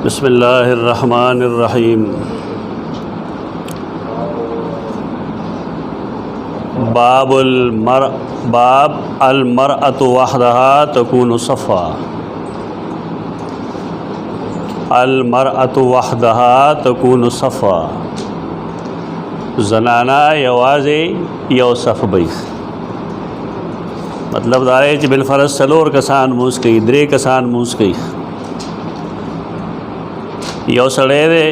बिस्मिल्लाहिर्रहमानिर्रहीम। बाब अलमरअतु वहदहा तकूनु सफ़ा। अलमरअतु वहदहा तकूनु सफ़ा। जनाना यवाज़े यौ सफ़ बई। मतलब दारे च बिलफरज सलोर कसान मूस कई, द्रे कसान मूस कई। यौ सड़े दे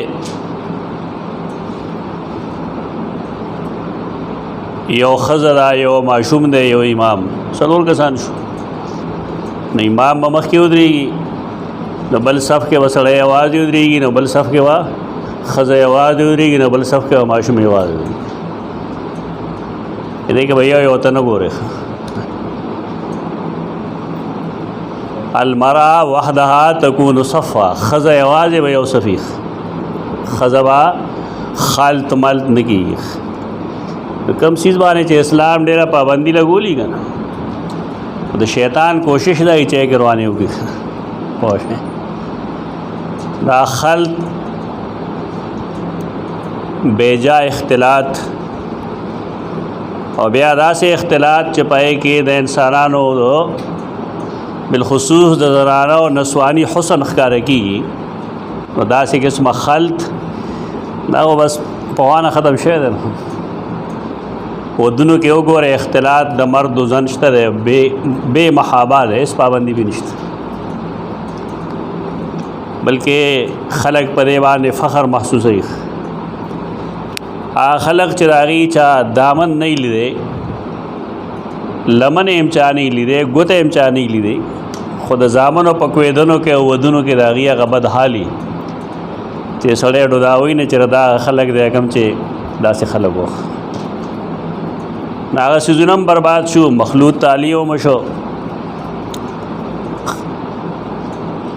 यौ खज़रा यौ माशूम दे यौ इमाम सलोर कसान शो न इमाम ममख की उधरेगी न बल सफ़ के वसड़े आवाज़ उधरेगी न बल सफ़ के वा खज़ आवाज़ उधरेगी न बल सफ़ के वा माशूम आवाज़ उधरेगी। देखिए भैया ये होता न गोरे अलमरा वहदहा तकून सफ़ा। खज़ आवाज़ भैया सफ़ी खज़बा खालत मालत न की कम चीज़ बाने चे इस्लाम डेरा पाबंदी लगोली का ना तो शैतान कोशिश लाई चे करवाने होगी दाखल बेजा इख्तिलात और ब्यादा से इख्तिलात चपाए कि द इंसानानो बिलखुसूस ज़राना और नस्वानी हुस्न ख़ार की दा से किस्म खल्त ना वो बस पवाना ख़त्म शेद वो दोनों के ओगोर इख्तिलात द मर्द ज़नश्तर है बे महाबाद है। इस पाबंदी भी निश्त बल्कि खलक पदेवान फ़ख्र महसूस है। खलक चिरागी चा दामन नहीं लीदे लमन एमचा नहीं लीदे गुत एमचा नहीं लीदे खुद जामन और पकवेदनों के वदनों के दागिया का बदहाली चे सड़े डुदावी ने चिरदा खलक दे कम चे दा से खलक हो नागा सीजुनम बर्बाद शू मखलूत तालीम मशो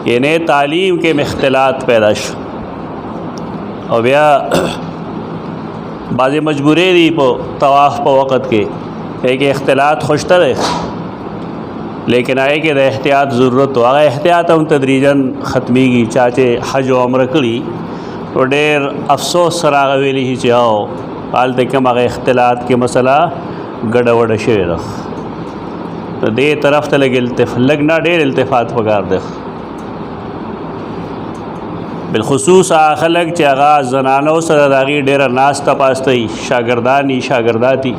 यानी तालीम के इख्तिलात पैदा शो और या बाज़ मजबूरे दी पो तवाफ़ पो वक़्त के एक इख्तिलात खुशतर है लेकिन आए कि एहतियात ज़रूरत हो आगे एहतियात हम तदरीजन ख़त्मी की चाचे हज व उम्र करी तो डेर अफसोस सराग वेली ही चाहो हाल तक आगे इख्तिलात के मसला गड़बड़ शेर तो दे तरफ तलग लगना डेर इल्तिफ़ात पगार दे बिलखसूस आखलक चागा जनानो सरदागी डेरा नास तपास्ती शागरदानी शागरदाती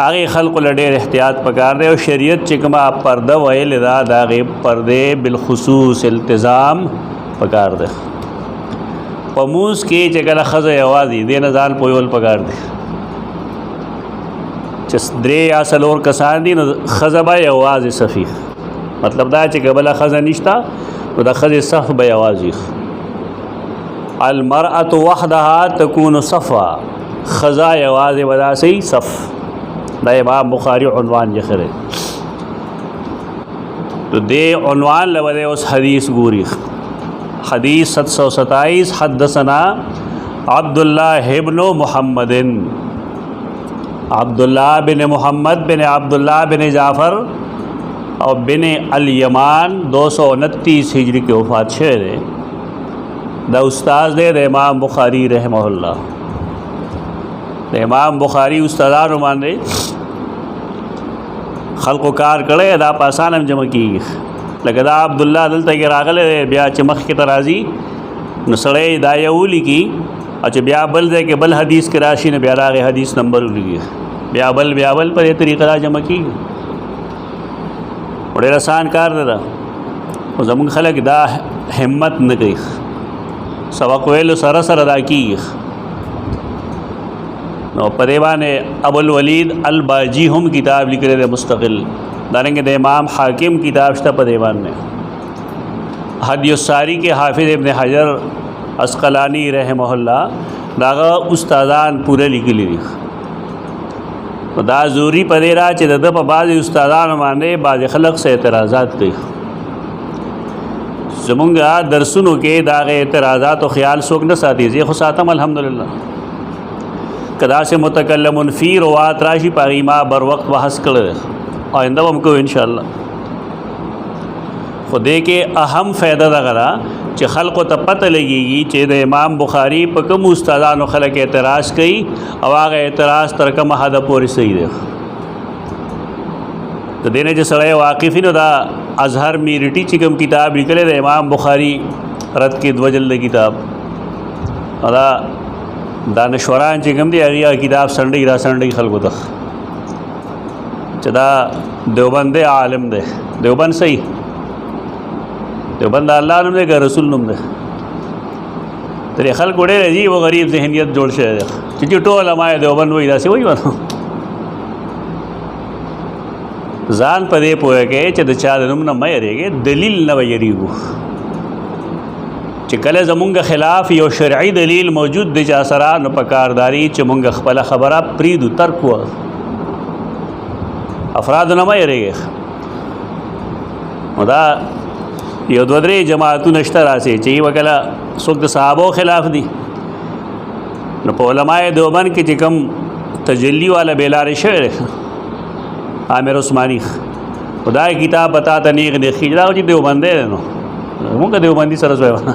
आगे खल्क़ डेर एहतियात पकार दे और शरीयत चिकमा पर्दा वदा दागे पर्दे बिलखसूस इल्तिज़ाम पकार दे पमूस के चकला खज़ आवाज़ी दे नजान पोयल पकार दे द्रे या सलोर कसान दी न खज़बा आवाज़ सफ़ी मतलब दा चकबला खज़ा निश्ता तो द खज़ सफ़ बे आवाज़ी अलमरअतु वहदहा तकून सफ़ा खज़ा आवाज़ वदा से सफ़ दा इमाम बुखारी उन्वान जखरे तो दे उन्वान लबदे उस हदीस गोरी हदीस 727 हद्दसना अब्दुल्लाह इब्न मुहम्मदिन अब्दुल्लाह बिन मोहम्मद बिन अब्दुल्लाह बिन जाफ़र और बिन अल-यमान 229 हिजरी के वफ़ात शेर द उस्ताद दे इमाम बुखारी रहमहुल्लाह। इमाम बुखारी उस्तादान मान रहे खल्क़ कार कड़े अदा पासान हम जमा की लगदा अब्दुल्ला दल तक रागले ब्या चमक के तराजी नसड़े दायूली की अच्छा ब्या बल दे के बल हदीस के राशि ने ब्या राग हदीस नंबर उली ब्याबल पर यह तरीक़ा जमा की बड़े रसान कार दे रहा जमुन खलक दा हिम्मत न गई सबक वेल सरसर अदा की पदेवा ने अबुल वलीद अल बाजी हम किताब लिख रहे थे मुस्तकिल दारेंगे दे इमाम हाकिम किताब शता पदेवान ने हदीसारी के हाफिज़ इब्न हजर अस्क़लानी रहमहुल्लाह दागा उस्तादान पूरे लिख ली दा ज़रूरी पदेरा चे द बाज़ उस्तादान माने बाज़ खलक से एतराज़ात कई जमुंगा दरसुनों के दागे एतराज़ात और ख़्याल सोक न साथी जे खुसातम अल्हम्दुलिल्लाह कदा से मुतकल्लमुन फ़ी रवात राशि पागीमा बर वक्त बहस कर आइंदा हमको इंशाअल्लाह खुदे के अहम फ़ायदा दगरा कि खल्क़ को तब पता लगेगी कि द इमाम बुखारी पर कम उस्तादान खलक एतराज़ कई और आग एतराज़ तरकम हद पूरी सही दे तो देने जो सड़े वाकिफ़ी न दा अजहर मीरिटी चिकम किताब निकले द इमाम बुखारी रत के द्वजल किताब अदा दानश्वरान चिकम दी अगिया किताब संडी रा संडी खल्क़ तक चदा देवबंद आलम दे देवबंद सही देवबंद अल्लाह नम दे रसूल नम दे तेरे खल्क़ उड़े रही वो गरीब जहनियत जोड़ से चिची टोल हमारे देवबंद वही से वही बनो जान पदे पोए के चद चाद नम न मयरेगे दलील न वयरीगु चिकले जमुंग खिलाफ यो शरई दलील मौजूद दे जासरा न पकारदारी चमुंग खपला खबरा प्रीद तर्क हुआ अफराद न मयरेगे मुदा यो द्वदरे जमातु नश्तरा से चाहिए वकला सुक्त साहबों खिलाफ दी न पोलमाए देवबंद के चिकम तजल्ली वाला बेलार शेर आमिर उस्मानी खुदा किताब बताता नहीं देखी जरा जी देवबंदे नो मुंगा देवबंदी सरस हुआ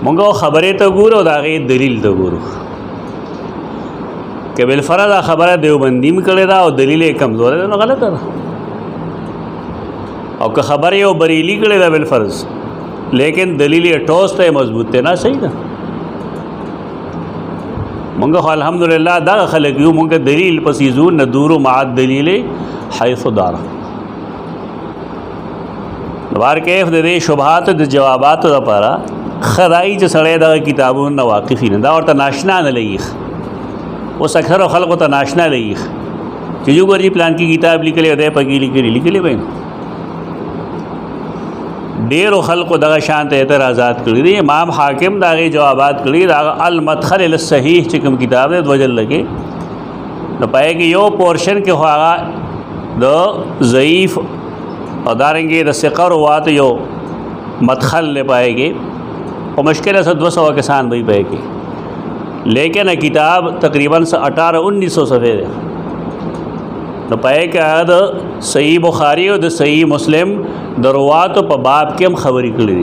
मुंगा खबरें तो गुरो दागे दलील तो गुरो के बिलफरज खबर देवबंदी में करे और दलील कमज़ोर है तो गलत है और का खबर है वो बरीली करे दा बिलफर्ज लेकिन दलील ठोस है मजबूत है ना सही ना मंगा अल्हम्दुलिल्लाह दा खलक यूँ मंगा दलील पसीजू न दूर माद दलील हैसुदार बार कैफ दे शुभात द जवाबात दा पारा खदाई च सड़े दा किताबों न वाकिफ़ी न दा और तनाशना न लगी वो अक्सर खल्क़ तनाशना लगी चीज़ों को जी प्लान की किताब लिख ले उदय पकी लिख ले भाई डेर खल्क़ दगा शांत एतराज़ात करी दी इमाम हाकिम दागे जवाबात करी दागा अल-मदखल इला सहीह चिकम किताब है वजल लगे न पाए कि यो पोर्शन के हुआ द ज़ईफ़ और दारेंगे द सिक़र हुआ तो यो मदखल ले पाएंगे और मुश्किल से 200 के सान भी पाएगी लेकिन किताब तकरीबन 1800-1900 सफ़े न पाए कि आद सही बुखारी और सही मुस्लिम दरवात प बाप के हम खबरी करी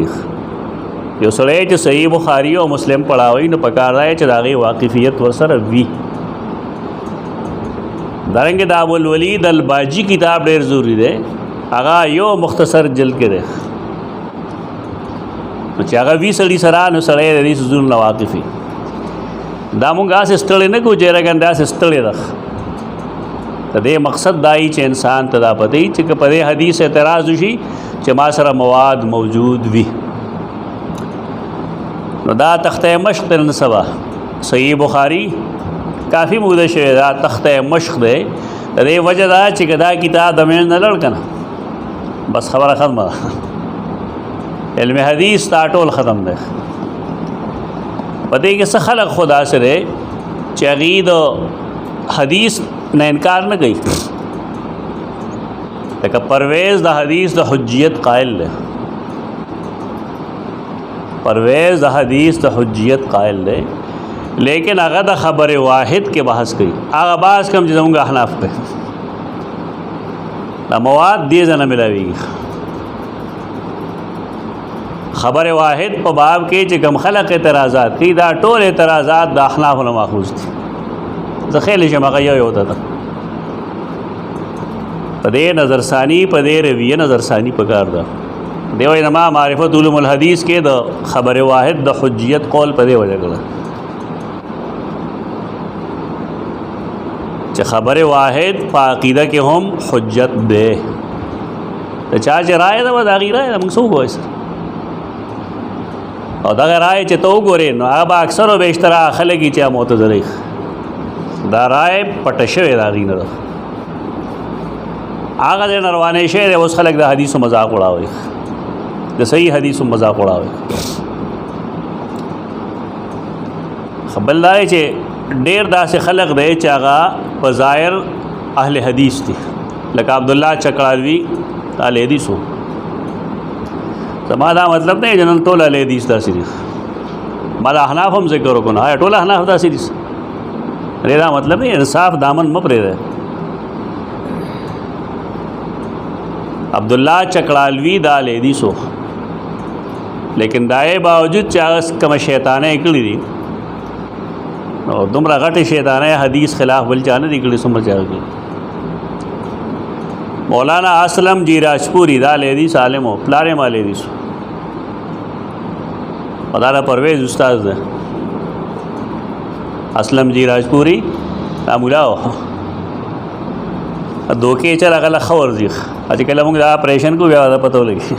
यो सड़े च सही बुखारी और मुस्लिम पढ़ा हुई न पकार रहा है चरागी वाकिफ़ियत वरसर वी दारेंगे दाबुल वलीद अल बाजी किताब ढेर ज़रूरी दे आगा यो मुख्तसर जल के दे चागा वी सड़ी सरा न सड़े रही सुजुर न वाकिफ़ी दामुंगा से स्टड़े न को जेरा गंदा से स्टड़े रख तदे मकसद दाई च इंसान तदा पते च पदे हदीस एतराज़ उशी च मासरा मवाद मौजूद भी दा तख्त मश्क नसबा सही बुखारी काफ़ी मुद्दे शेदा तख्त मश्क दे तदे वजह दा च गदा किताब दमें न लड़कना बस खबर ख़त्म इल्म हदीस ताटोल ख़त्म दे पते कि सखलक खुदा से रे चगीद हदीस ने इनकार न गई लेकिन परवेज़ द हदीस द हुज्जियत कायल ले परवेज़ द हदीस द हुज्जियत कायल ले लेकिन अगर द ख़बर वाहिद के बहस गई आगाबाज कम जाऊँगा हनाफ पे ना मवाद दिए जना मिलावेगी ख़बर वाहिद प बाब के चकम खलक एतराज़ात की दा टोल एतराज़ात द अहनाफ न माखूज़ थी ज़खेल शमक़या होता था पदे नज़रसानी पदे रविय नज़रसानी पकार दा देव नमा मारिफत उलूमुल हदीस के द ख़बर वाहिद द हुज्जियत कौल पदे वजह करा च ख़बर वाहिद पाक़ीदा के हम हुज्जत दे तो चाच राय दा दागी राय मंगसू हो ऐसा और अगर राय च तो गोरे न अब अक्सर व बेशतरा खले की चा मोतज़री दा राय पटशे दागी न आगा दे नरवाने शेर है उस खलक दा हदीस मजाक उड़ावे द सही हदीस मजाक उड़ावे खबरदार चे डेर दा से खलक दे चागा बज़ाहिर अहल हदीस थी लका अब्दुल्ला चकरावी अहल हदीस हो समादा मतलब नहीं जनन टोला अहल हदीस दा सिर्फ माला हनाफ हम से करो कोना है टोला हनाफ दा सिर्फ रेदा मतलब नहीं इंसाफ दामन मप रे عبدالله چکړالوي دا لیدیسو لیکن دای باوجود چې کوم شیطانه کړی دي نو دومره غټه شیطانه حدیث خلاف بل چانه دي کړی سمجھ راغی. مولانا اسلم جی راجپوری دا لیدیس عالم پلاره ما لیدیس خداله پرویز استاد ده اسلم جی راجپوری دا مولاو دوکې چې راغله خور ځي چې کله موږ دا اپریشن کو بیا دا پته ولګي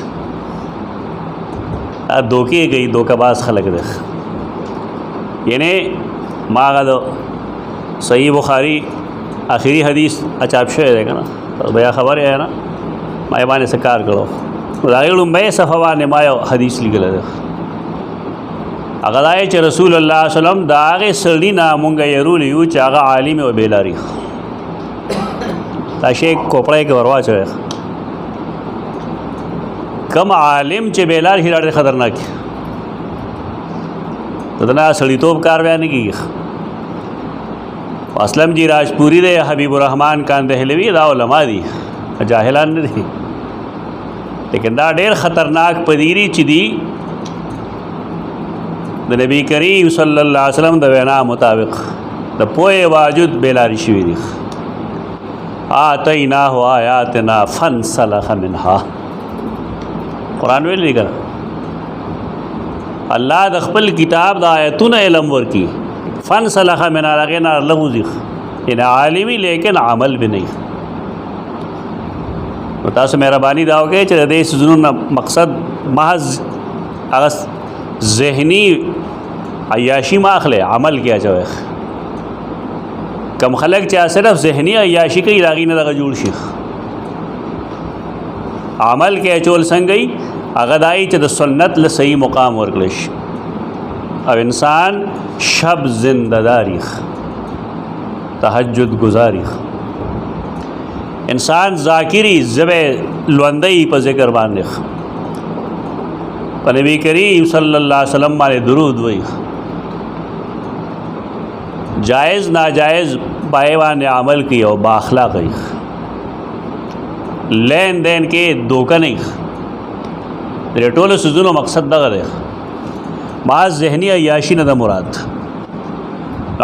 دوکې گئی دوکه‌باز خلک ده. یعنی ما غو صحیح بخاری آخری حدیث اچاپ شوی دی کنه بیا خبر ہے نا ما باندې سکار کړو راغلم به صفه باندې ما یو حدیث لیکل دی هغه دای چې رسول الله صلی الله علیه وسلم دا هغه سړی نه مونږ يرول یو چې هغه عالم او بیلاری تاشه کوپړای کې ورواچو کم عالم چې بیلار هی ډېر خطرناک دنا سړی توپ کار بیان کیږي. اسلم جی راجپوری دے حبیب الرحمن کاندهلوی دا علماء دي جاهلان نه دي لیکن دا ډېر خطرناک پدیری چې دی د نبی کریم صلی الله علیه وسلم د وینا مطابق د پوهه واجد بیلاری شوی دی. آتیناه آیاتنا فانسلخ منها قرآن ویل دی کنه الله د خپل کتاب د آیتونو علم ورکی فانسلخ منها لغنا لغوزی یعنی عالمی لیکن عمل بھی نہیں. تاسو مهربانی دا وکړئ چې د دې سيزونو مقصد محض هغه ذهنی عیاشی ما اخلي عمل کیا چوي کم خلق چې صرف ذهنی عیاشی کوي راغی نه دغه جوړ شي عمل کې چول څنګه هغه دای چې د سنت له صحیح مقام ورکړي او انسان شب زنده داری تهجد گزاری انسان ذاکری زبے لوندئی په ذکر باندې په نبی کریم صلی الله علیه وسلم باندې درود وای جائز ناجائز پای باندې عمل کی او با اخلاق ای لین دین کې دوکه نه دې ټول سيزونو مقصد دغه دی ما ذهنی عیاشی نه د مراد.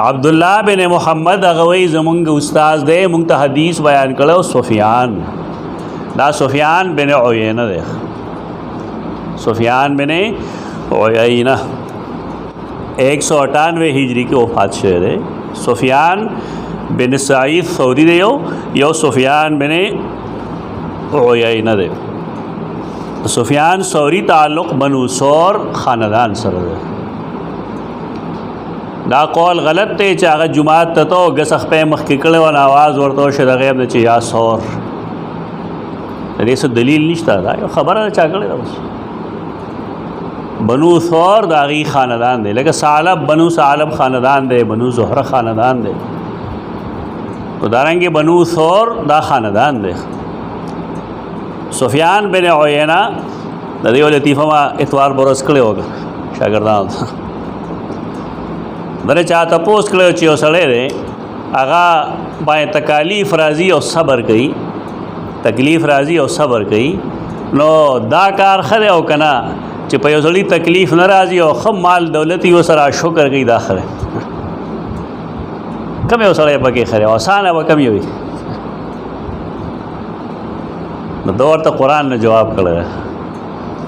عبدالله بن محمد اغوی زمونږ استاد دی مونږ ته حدیث بیان کړو سفیان دا سفیان بن عیینه دی سفیان بن عیینه 198 ہجری کی وفات شوی دی. سفیان بن سعید ثوری دی یو سفیان بن عیینه دی. سفیان ثوری تعلق بنو ثور خاندان سره دی. دا قول غلط دی چې هغه جمعات ته تو غسخ په مخ کې کړي و आवाज ورته شه د غیب نه چې یا ثور دې څه دلیل نشته دا یو خبره چا کړي دا بس بنو ثور دا غي خاندان دی لکه ثعلب بنو ثعلب خاندان دی بنو زهره خاندان دی تو دارنګه بنو ثور دا خاندان دی. سفیان بن عیینه د دې لطیفه ما اتوار برس کړي وګ شاګردان دره چاته پوس کړو چې اوسړې ده هغه باندې تکالیف راځي او صبر کوي تکلیف راځي او صبر کوي نو دا کار خره او کنا چې په یو ځلې تکلیف نه راځي او خم مال دولت یو سره شکر کوي داخله کوم یو سره پکې خره آسان به کم وي نو دور ته قران نه جواب کړل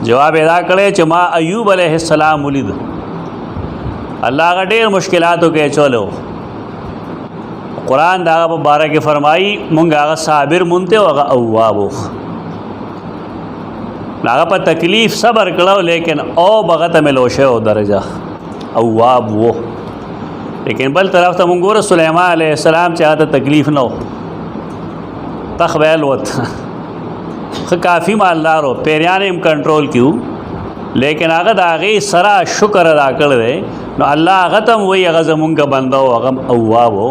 جواب ادا کړي چې ما ایوب علیه السلام ولید الله غ ډېر مشکلاتو کې چولو قرآن دا په باره کې فرمایي مونږ هغه صابر مونته او هغه اواب هغه په تکلیف صبر کړو لیکن او بغته ملو شه او درجه اواب وو لیکن بل طرف ته مونږ ګور سليمان عليه السلام چې هغه تکلیف نه تخویل وت خو کافی مالدار او پیریان هم کنټرول کیو لیکن هغه د هغې سره شکر ادا کړی نو الله هغه ته هم وایي هغه زمونږ بنده او هغه اواب و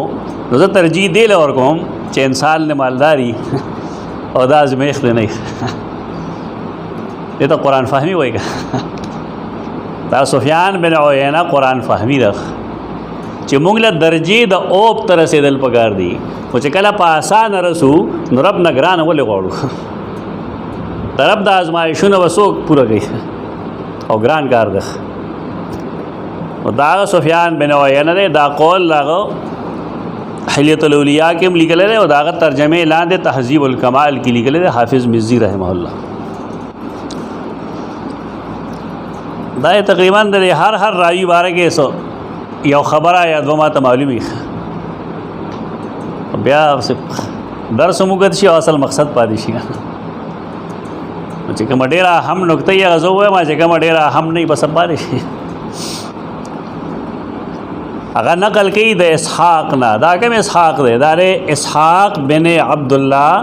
نو زه ترجیح دې له ورکوم چې انسان نه مالداري او دا ازمیښت نه دې ته قرآن فهمي وایي دا سفیان بن عیینه قرآن فهمي ده چې موږ له درجې د اوب ته رسېدل پکار دي خو چې کله په اسانه رسو نو رب نه ګرانه ولې غواړو तरफ द आजमाइशونه وسوک پوره کوي او ګران کار ده. او دا سفیان بن عیینه دی، دا قول هغه حلیۃ الاولیاء کې هم لیکلی دی او دا هغه ترجمه لاندې تهذیب الکمال کې لیکلی دی حافظ مزي رحمه الله. دا تقریبا د هر راوي باره کې یو خبره یا دوه ماته معلومي بیا درس موږ شي اصل مقصد پاتې شي. چې کوم ډیره هم نقطه یې غزو ما چې کوم ډیره هم نه بس پاتې شي. هغه نقل کوي د اسحاق نه، دا کوم اسحاق دی؟ دا اسحاق بن عبد الله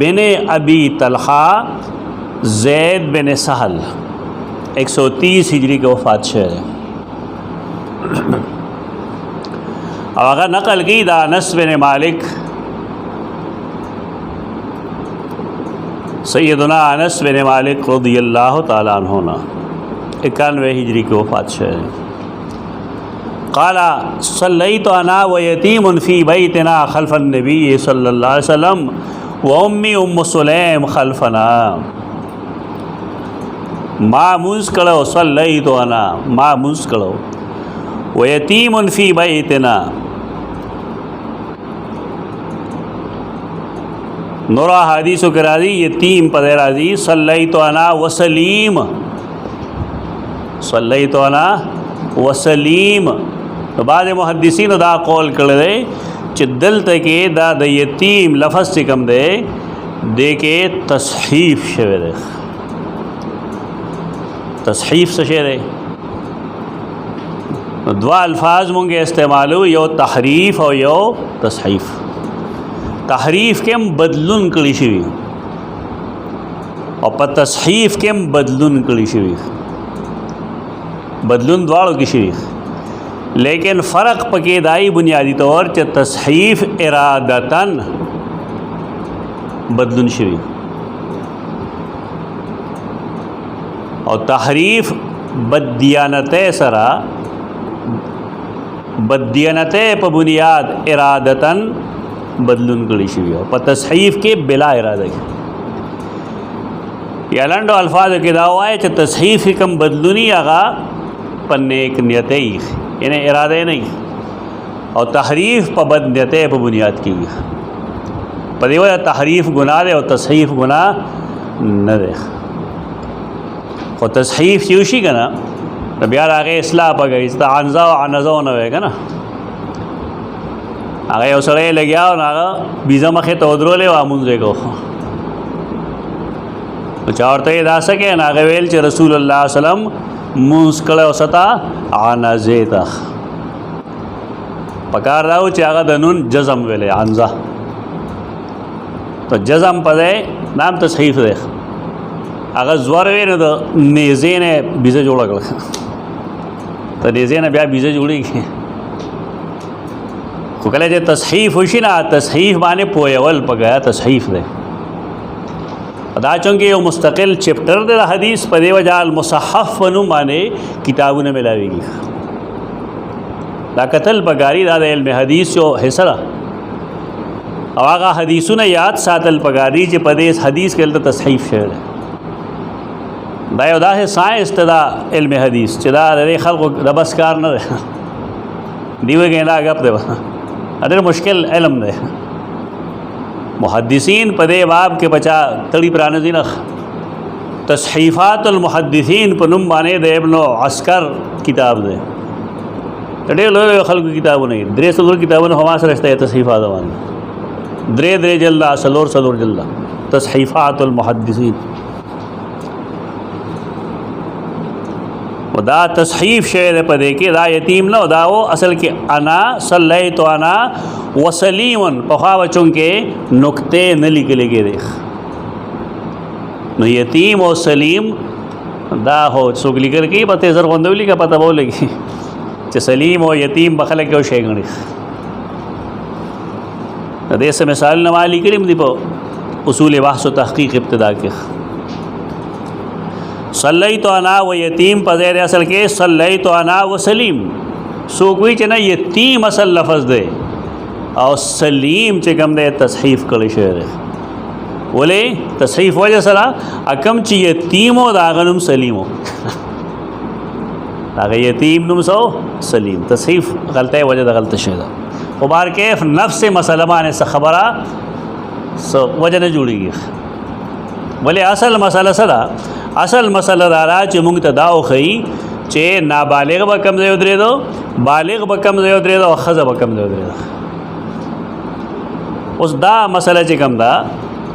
بن ابي طلحه زید بن سهل 130 ہجری کے وفات شوی دی. او هغه نقل کی دا انس بن مالک، سیدنا انس بن مالک رضی اللہ تعالی عنہ 91 ہجری کے وفات شوی دی. قال صلیت انا ویتیم فی بیتنا خلف النبی صلی اللہ علیہ وسلم وامی ام سلیم خلفنا. ما منز کړو صلیت انا، ما منز کړو ویتیم فی بیتنا. نور حدیثو کے راضی یتیم پر راضی صلیت انا وسلیم، صلیت انا وسلیم. تو بعض محدثین دا قول کړی چې دلته کې دا د یتیم لفظ چې کوم دی دې کې تصحیف شوی دی. تصحیف څه شی دی؟ دوا الفاظ مونږه استعمالو، یو تحریف او یو تصحیف. تحریف کې هم بدلون کړی شوی او په تصحیف کې هم بدلون کړی شوی، بدلون دواړو کې شوی. لیکن فرق پکې دای بنیادی طور چې تصحیف ارادتاً بدلون شوی او تحریف بددیانته سره، بددیانته په بنیاد ارادتاً بدلون کړی شوی او په تصحیف کې بلا اراده کې. یا لنډو الفاظو کې دا وایي چې تصحیف کم بدلونی هغه په نیک نیت یعنی اراده نه، او تحریف په بد نیت په بنیاد کېږي. په دې وجه تحریف ګناه دی او تصحیف ګناه نه دی. خو تصحیف چې وشي که نه نو بیا د هغې اصلاح پکوي، چې عنزه او عنزه ونه وی که نه. هغه یو سړی لګیا او هغه بیزه مخې ته ودرولې وه، مونځ یې کو. نو چا ورته یې دا څه کوې؟ نو هغه ویل چې رسول الله وسلم مونځ کړی او څه ته؟ عنزې ته. پکار دا و چې هغه د نون جزم ویلی، عنزه. تو جزم په ځای نام تصحیف دی. هغه زور وی نو د نیزې نه بیزه جوړه کړه. د نیزې نه بیا بیزه جوړېږي. خو کله چې تصحیف وشي نه، تصحیف باندې پویول پکار تصحیف دی. دا چونکه یو مستقل چپټر دی د حدیث، په دې وجه المصحف په نوم باندې کتابونه ملاویږي. دا کتل پکاري، دا د علم حدیث یو حصه ده او هغه حدیثونه یاد ساتل پکاري چې په دې حدیث کې دلته تصحیف شوی دی. دا یو داسې ساینس ته دا علم حدیث چې دا د خلکو د بس کار نه دی. دیوه کې دا ګپ دی، ډېر مشکل علم دی. محدثین په دې باب کې بچا تړي پرانځي نه. تصحیفات المحدثین په نوم باندې د ابن عسکر کتاب دی. ډېر لوی خلکو کتابونه دي، 300 کتابونه هم سره شته تصحیفات باندې. 3 جلد، 4 جلد تصحیفات المحدثین. و دا تصحیف شعر په دې کې دا یتیم نه، دا و اصل کې انا صلیت انا وسلیم. په خوا بچوں کې نقطې نه لیکلې کېدې. نو یتیم او سلیم دا هو څوک لیکل کوي په تیزر غوندو لیکه پته به ولګي چې سلیم او یتیم به خلک یو شی ګڼي. د دې څه مثالونه ما لیکلي دي په اصول بحث و تحقیق ابتدا کې. صلیت انا و یتیم په ځای اصل کې صلیت انا و سلیم. څوک وایي چې نه یتیم اصل لفظ دی او سلیم چې کوم دی تصحیف کړی شوی دی. ولې تصحیف وجه سره اکم چې یتیمو دا غنم سلیمو هغه یتیم نوم سو سلیم تصحیف غلطه وجه د غلط شي دا خو بار کیف نفس مسله باندې خبره سو وجه نه جوړیږي ولې اصل مسله سره اصل مسله دا را چې موږ ته دا وخی چې نابالغ به کم ځای ودرې دو بالغ به کم ځای ودرې دو او ښځه به کم ځای ودرې دو اوس دا مسله چې کم ده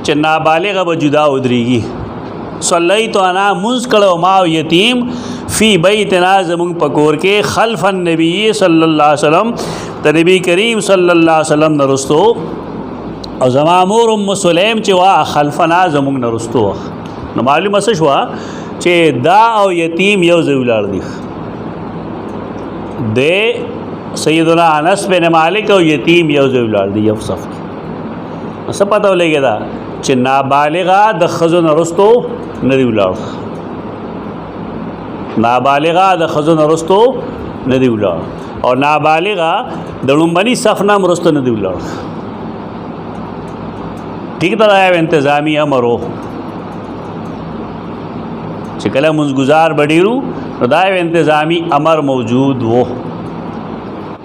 چې نابالغ به جدا ودرېږي صلیت انا منځ کړو ما یتیم فی بیتنا زمونږ په کور کې خلف النبی صلی الله علیه وسلم د نبی کریم صلی الله علیه وسلم نه رستو او زما مور ام سلیم چې وا خلفنا زمونږ نه رستو نو معلومه څه شوه چې دا او یتیم یو ځای ولاړ دي د سیدنا انس بن مالک او یتیم یو ځای ولاړ دي یو صف کې څه پته ولګی دا چې نابالغه د ښځو نه رستو نه دی ولاړ نابالغه د ښځو نه رستو نه دی ولاړ او نابالغه د لومبني صف نه رستو نه دی ولاړ ٹھیک دا یو انتظامی امر و چې کله منځګزار بډیرو نو دا یو انتظامی امر موجود و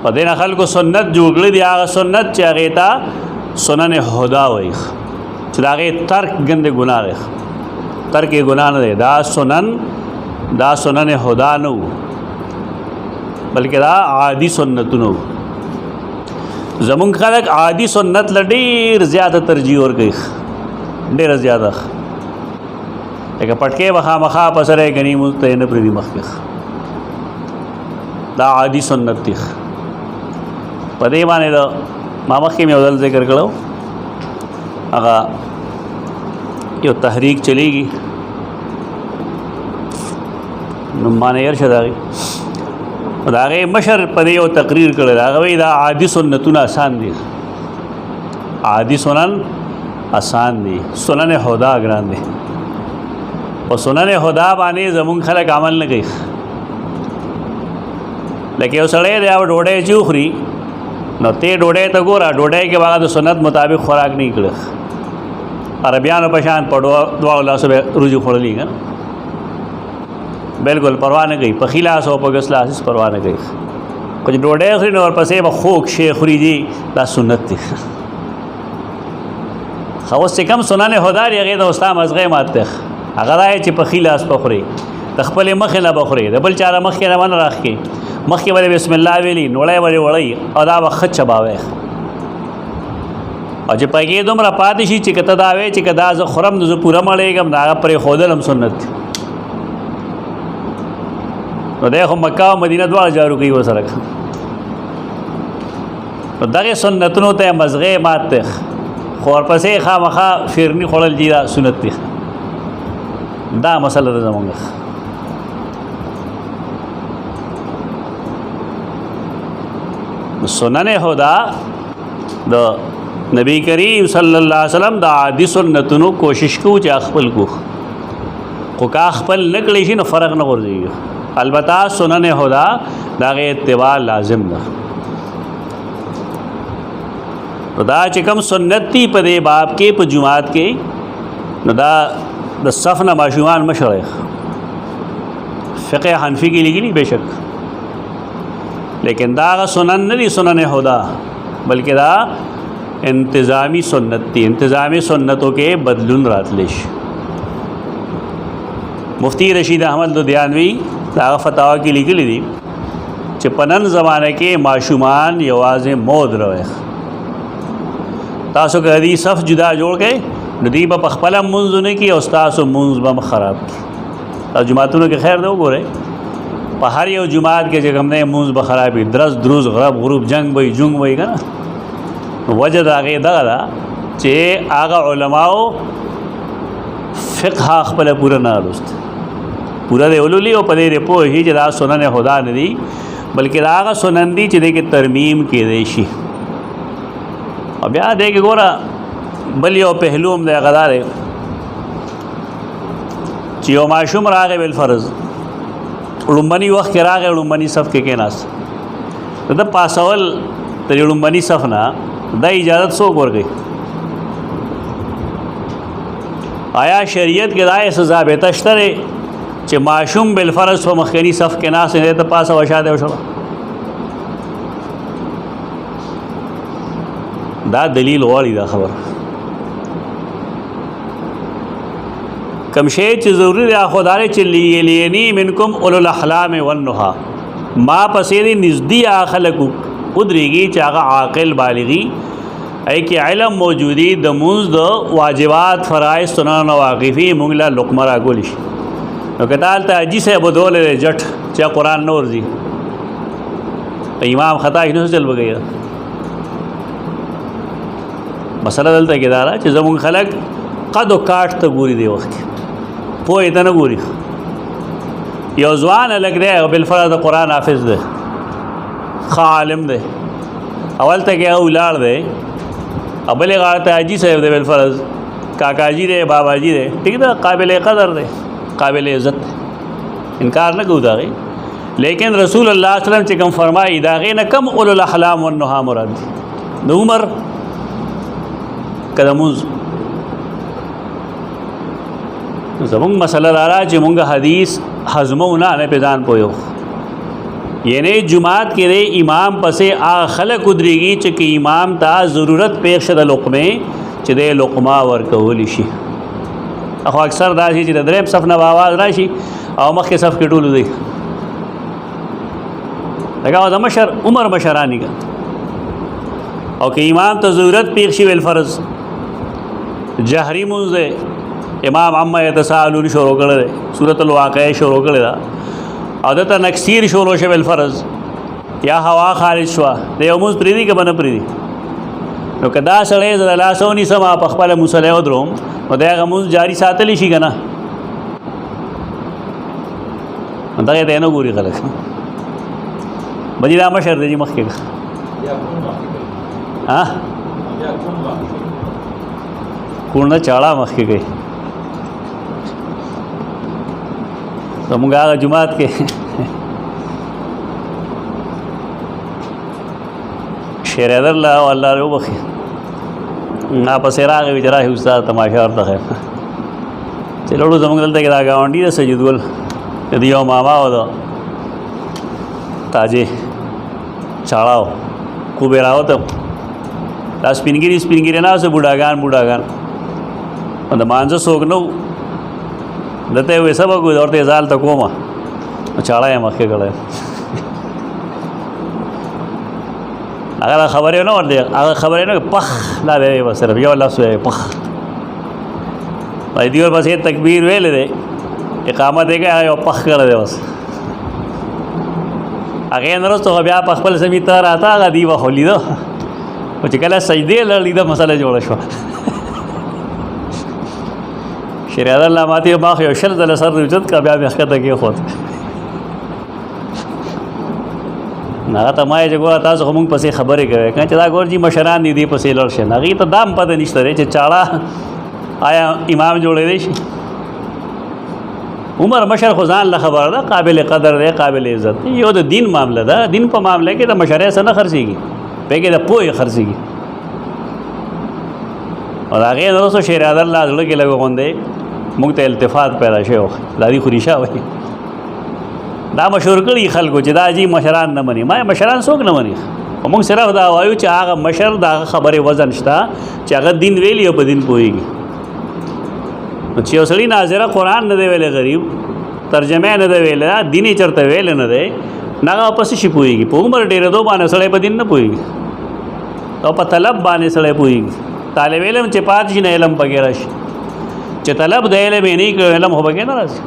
په دې نه خلکو سنت جوړ دی هغه سنت چې هغه ته سنن هدا وایي چې دا هغه ترک ګنده ګناه دی ترک ګناه نه دی دا سنن هدا نه بلکې دا عادي سنتونه زمونږ خلک عادي سنت لډیر زیاته ترجیح ورکوي ډیر زیاته لکه پټکې بخا مخا پسره غنی مونږ ته نه پریدي مخکې دا عادي سنت دی په دې باندې دا ما مخکې مې ودل ذکر کړو هغه یو تحریک چلیږي نو معنی یې شداغي دا هغه مشر په یو تقریر کړی دا غوي دا عادي سنتونه آسان دي عادي سنن آسان دي سنن هدا ګران دي او سنن هدا باندې زمون خلک عمل نه کوي لکه یو سړی دی او ډوډۍ چوخري نو ته ډوډۍ ته ګوره ډوډۍ کې هغه د سنت مطابق خوراک نه کړي عربیانو په شان په دوا لاسو به روزي خورلې کنه بالکل پروا نه کوي په خلاص او په غسلاس پروا نه کوي کله ډوډۍ خوري نو ورپسې به خوک شیخ خوري دي دا سنت دي خو څه کم سنن هدا دی هغه د استاد مزغه ماته هغه راي چې په خلاص په خوري د خپل مخ نه بخوري د بل چاره مخ نه من راخي مخ کې بسم الله ویلي نوړې وړي او دا وخت چباوي او چې پکې دومره پاتې شي چې کته دا وي چې کدا ز خرم ز پوره مړېګم دا پرې خودلم سنت نو دغه مکه او مدینه دواړه جارو کوي وسره نو دغه سنتونو ته مزغه ماته خو ورپسې خامخا فیرنی خړل دي سنت دي دا مسله ده زمونږ سنن هدا د نبی کریم صلی الله علیه وسلم د عادي سنتونو کوشش کو چې خپل کو خو کا خپل نکړي شي نو فرق نه ورځي البته سنن هدا دغه اتباع لازم ده دا چې کوم سنت دی په دې باب کې په جمعات کې نو دا د صف نه ماشومان مشره فقه حنفی کې لګلی بشک لیکن دا سنن نه دي سنن هدا بلکې دا انتظامی سنت دی انتظامی سنتوں کے بدلون راتلش مفتی رشید احمد لدھیانوی دا فتاوا کی لکلی دی چې پنن زمانه کې معشومان یوازې مود روي تاسو که دی صف جدا جوړ کړي ندی په خپل منځ نه کې او تاسو منځ به خراب کی تاسو جماعتونو کې خیر دی وګورئ په هر یو جماعت کې چې کوم نه منځ به خرابې درز دروز غروب جنگ وي جنگ وي کنه وجه هغه دا چې هغه علماو فقه خپل پورا نه لوست پورا دی ولولي او په دې په هی چې دا سنن هدا نه دي بلکې دا هغه سنن دي چې د ترمیم کې دی شي او بیا دې کې ګوره بل یو پهلو هم دی غدار چې یو معشوم راغی بل فرض لومبني وخت کې راغی لومبني صف کې کېناس دا پاسول تر لومبني صف نه دا اجازت څوک ورکړي آیا شریعت کې دا ضابطه شته چې ماشوم بالفرض په مخکنی صف کې ناست دی ته پاسه وشاده وشو؟ دا دلیل غواړي دا خبر کم شی چې ضروری دی خدای چې لینی منکم اولو الاحلام والنهى ما پسې دی نزدې خلکو قدرېږي چې هغه عاقل بالغي ای کې علم موجودی د مونږ د واجبات فرایض سنن او واقفي مونږ له لقمه راګول شي نو کتال ته اجي سه بدول جټ چې قرآن نور دي امام خطا نه چل وګي مسله دلته کې دارا چې زمون خلک قد او کاټ ته ګوري دی وخت پوه ته نه ګوري یو ځوان لګ دی بالفرض قرآن حافظ دی عالم دی اول ته کې اولاد دی ابل غارت حاجی صاحب دی بالفرض کاکا جی دی بابا جی دی ٹھیک ده قابل قدر دی قابل عزت انکار نه کوو دا لیکن رسول الله صلی الله علیه وسلم چې کوم فرمایي دا غي نه کم اولو الاحلام والنهى مراد دی د عمر کلموز زمونږ مسله دارا چې مونږ حدیث هضمونه نه پیدان پویو یعنی جماعت کې دی امام پسې خلک ودرېږي چې کې امام ته ضرورت پیښ د لقمه چې د لقمه ورکول شي اخو اکثر دا چې د دریم صف نه आवाज راشي او مخکې صف کې ټول دی لکه د مشر عمر مشرانی کا او کې امام ته ضرورت پیښ شي ول فرض جهري منځ امام عما يتساءلون شروع کړل سورۃ الواقعہ شروع کړل عادت نکسیر شروع شو بالفرض یا هوا خارج شو د یو موږ پریدي کې بنه پریدي نو کدا سړی ز لاسونی سما په خپل مصلی او دروم نو دغه موږ جاری ساتلی شي کنه دا ته نه ګوري خلک بجې دا مشر دی مخکې ها کونه چاړه مخکې گئی زمونږ هغه جماعت کې شیر الله والله رو بخي نا پسې راغی چې راهي استاد تماشا ورته خیر چې لوړو زمونږ دلته کې دا ګاونډي د سجدول د یو ماما و دا تاجه چاړاو کو به راوته دا سپینګری نه اوسه بوډاګان د مانځه څوک نو دته وې سبا کو ورته ځال ته کومه چاړه یې مخکې کړه هغه خبرې نه ورته هغه خبرې نه پخ لا به صرف یو الله سوې پخ وای دیور بس تکبیر ویل دې اقامت یې کوي یو پخ کړه دې بس هغه نه رسته بیا په خپل سمې ته راته هغه دی وخلی دو او چې کله سجدې لړې دا مسله جوړه شو شریعت الله ماته ما خو شل زله سر وجود کا بیا مخکته کې خو نه ته ما یې ګور تاسو هم پسې خبرې کوي کله چې دا ګور جی مشران دي پسې لړ شي نه غي ته دام پته نشته چې چاړه آیا امام جوړې دی شي عمر مشر خو ځان له خبره ده قابل قدر دی قابل عزت یو د دین معاملہ ده دین په معاملې کې د مشرې سره نه خرڅيږي پهګه د پوهې خرڅيږي او هغه نو څه شریعت الله زړه کې لګوندې موږ ته التفات پیدا شو لاري خوريشا وای دا مشهور کړي خلکو چې دا جی مشران نه مني ما مشران څوک نه مني موږ صرف دا وایو چې هغه مشر دا خبره وزن شته چې هغه دین ویلی او په دین پويږي چې اوسړي ناظره قران نه دی ویل غریب ترجمه نه دی ویل دیني چرته ویل نه دی ناغه پس شي پويږي په عمر ډیره دو باندې سړی په دین نه پويږي او په طلب باندې سړی پويږي طالب علم چې پات شي نه علم وغیرہ شي چې طلب د علم نه کوي علم هو بګی نه راځي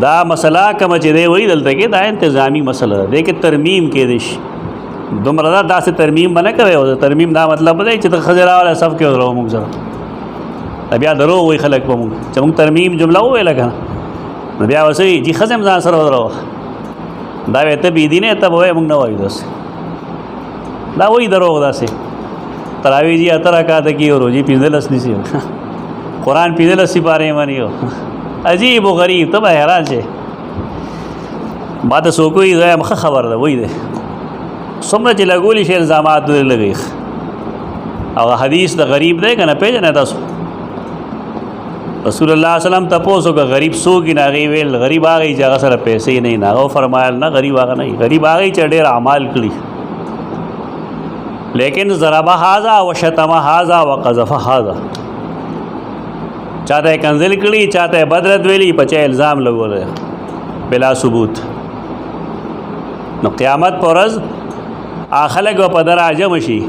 دا مسله کوم چې دی وی دلته کې دا انتظامی مسله ده کې ترمیم کې دي دومره دا داسې ترمیم باندې کوي او ترمیم دا مطلب دی چې د خزرا ولا صف کې ورو موږ سره بیا درو وی خلک په موږ چې موږ ترمیم جمله وې لګا بیا وسې چې خزم ځان سره ورو دا وته بي دي نه ته وې موږ نه وایو دا وې درو داسې تراوی جی اترا کا د کی او روزي پیندلس نسی قرآن پیندلس سی پاره مانیو عجیب و غریب ته حیران شي ما ته سو کوئی زه مخه خبر ده وای ده څومره چې لګولي شي الزامات لګي او حدیث د غریب دی کنه پیژنه تاسو رسول الله وسلم تاسو که غریب سو کی ناغي ویل غریب هغه چې هغه سره پیسې نه ناغو فرمایل نه غریب هغه نه غریب هغه چې ډېر اعمال کړی لیکن ضرب هذا وشتم هذا وقذف هذا چاته کنزل کړي چاته بدرت ویلی په چا الزام لګول بلا ثبوت نو قیامت پر ورځ اخلق په درجه مشي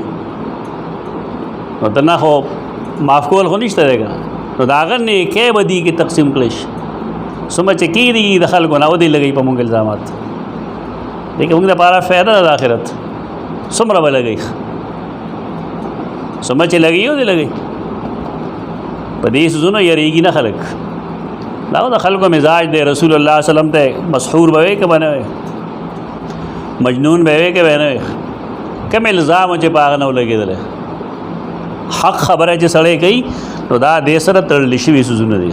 نو دنه خو معاف کول خو نشته دیګا نو داغه نه کې بدی کې تقسیم کړش سمجھ کې دی د خلکو نه ودی لګي په مونږ الزامات لیکن موږ لپاره فائدہ د آخرت سمره ولګي سمجھ لګي او دی لګي په دې سونه یریږي نه خلک دا د خلکو مزاج دی رسول الله صلی الله علیه وسلم ته مسحور بوي کې بنوي مجنون بوي کې بنوي کوم الزام چې باغ نه لګیدل حق خبره چې سړی کوي نو دا د سره تړل شي سوزونه دي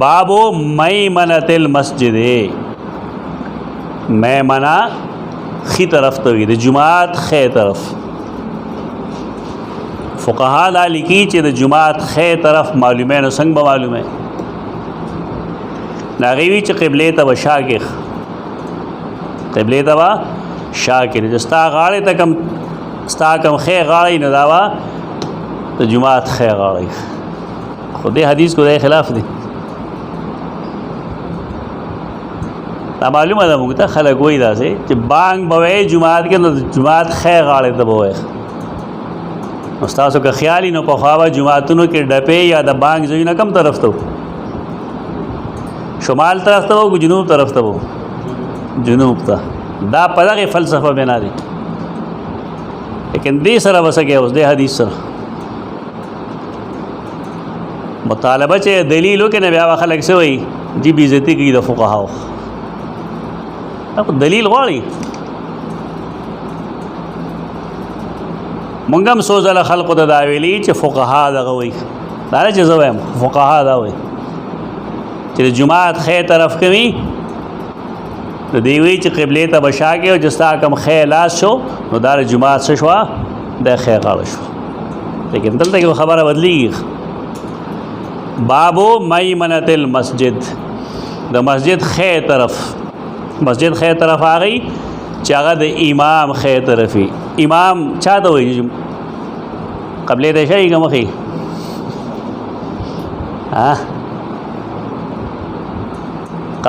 بابو میمنۃ المسجد میمنہ خي طرف ته وي د جمعات خي طرف فقها دا لیکي چې د جمعات خي طرف معلومه نو څنګه به معلومه ناغوي چې قبله ته وشاګخ قبله ته وا شاکر جستا غاړه ته کم ستا کم خې غاړې نه داوا ته جمعات خې غاړې خو دې حدیث کو د خلاف دي دا معلومه ده موږ ته خلک وایي داسې چې بانګ بوي جمعات کې نو جمعات خې غاړې ته بوي استادو که خیالي نو په خواوه جمعاتونو کې ډپې یا د بانګ ځای نه کم طرف ته شمال طرف ته وو جنوب طرف ته وو جنوب ته دا په دغه فلسفه بنا دي لیکن دې سره وسګي اوس دې حدیث سره مطالبه چې دلیل وکړي بیا خلک څه وایي جی بي عزتي کوي د فقهاو دا دلیل غواړي مونږ هم سوزله خلقو ته دا ویلي چې فقها دغه وایي دا نه چې زه وایم فقها دا وایي چې د جمعات خې طرف کوي د دیوی چې قبله ته بشاګه او جستا کم خیلاس شو نو دار جمعات شو د خیغاړ شو لیکن دلته یو خبره بدلیږي بابو میمنۃ المسجد د مسجد خې طرف مسجد خې طرف هغه چې هغه د امام خې طرفي امام چاته وایي قبله ته شي کومخي ها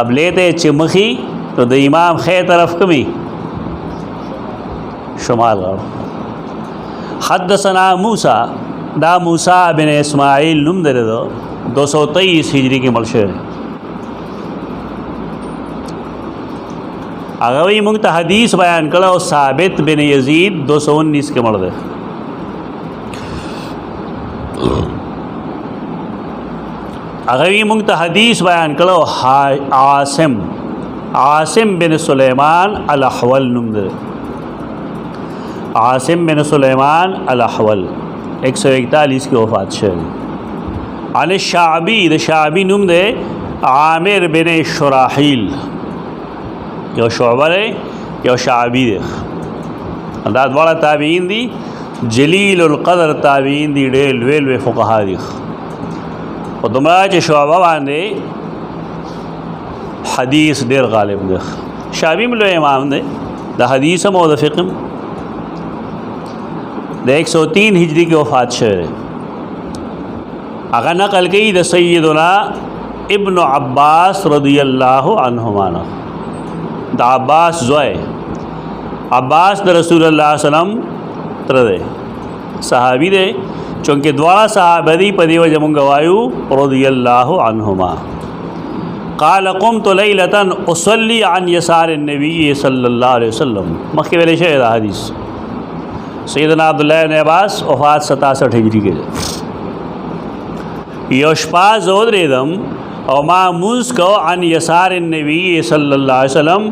قبله ته چې مخي تو د امام خې طرف کمی شمال غاړه حدثنا موسی دا موسی بن اسماعیل نوم درلو 223 هجری کې مړ شوی هغه وی موږ ته حدیث بیان کړو ثابت بن یزید 219 کې مړ دی هغه وی موږ ته حدیث بیان کړو عاصم بن سلیمان الاحول نوم دی عاصم بن سلیمان الاحول 141 کی وفات شوی عن الشعبی د شعبی نوم دی عامر بن شراحیل یو شعبه دی یو شعبی دی دا دواړه تابعین دي جلیل القدر تابعین دي ډېر لوی فقها دي او دومره چې شعبه باندې حدیث ډیر غالب دی شعبی ملو امام دی د حدیث او د فقه د 103 هجری کې وفات شوی هغه نقل کوي د سیدنا ابن عباس رضی الله عنهما د عباس زوی عباس د رسول الله صلی الله علیه وسلم تر دی صحابي دی چونکه دواړه صحابه دي په دیو جمع غوایو رضی الله عنهما قال قمت ليلة اصلي عن يسار النبي صلى الله عليه وسلم مخکې ویل شوی دا حدیث سیدنا عبداللہ بن عباس وفات 67 هجری کې یو شپه زه ودرېدم او ما مونځ کو عن يسار النبي صلی الله علیه وسلم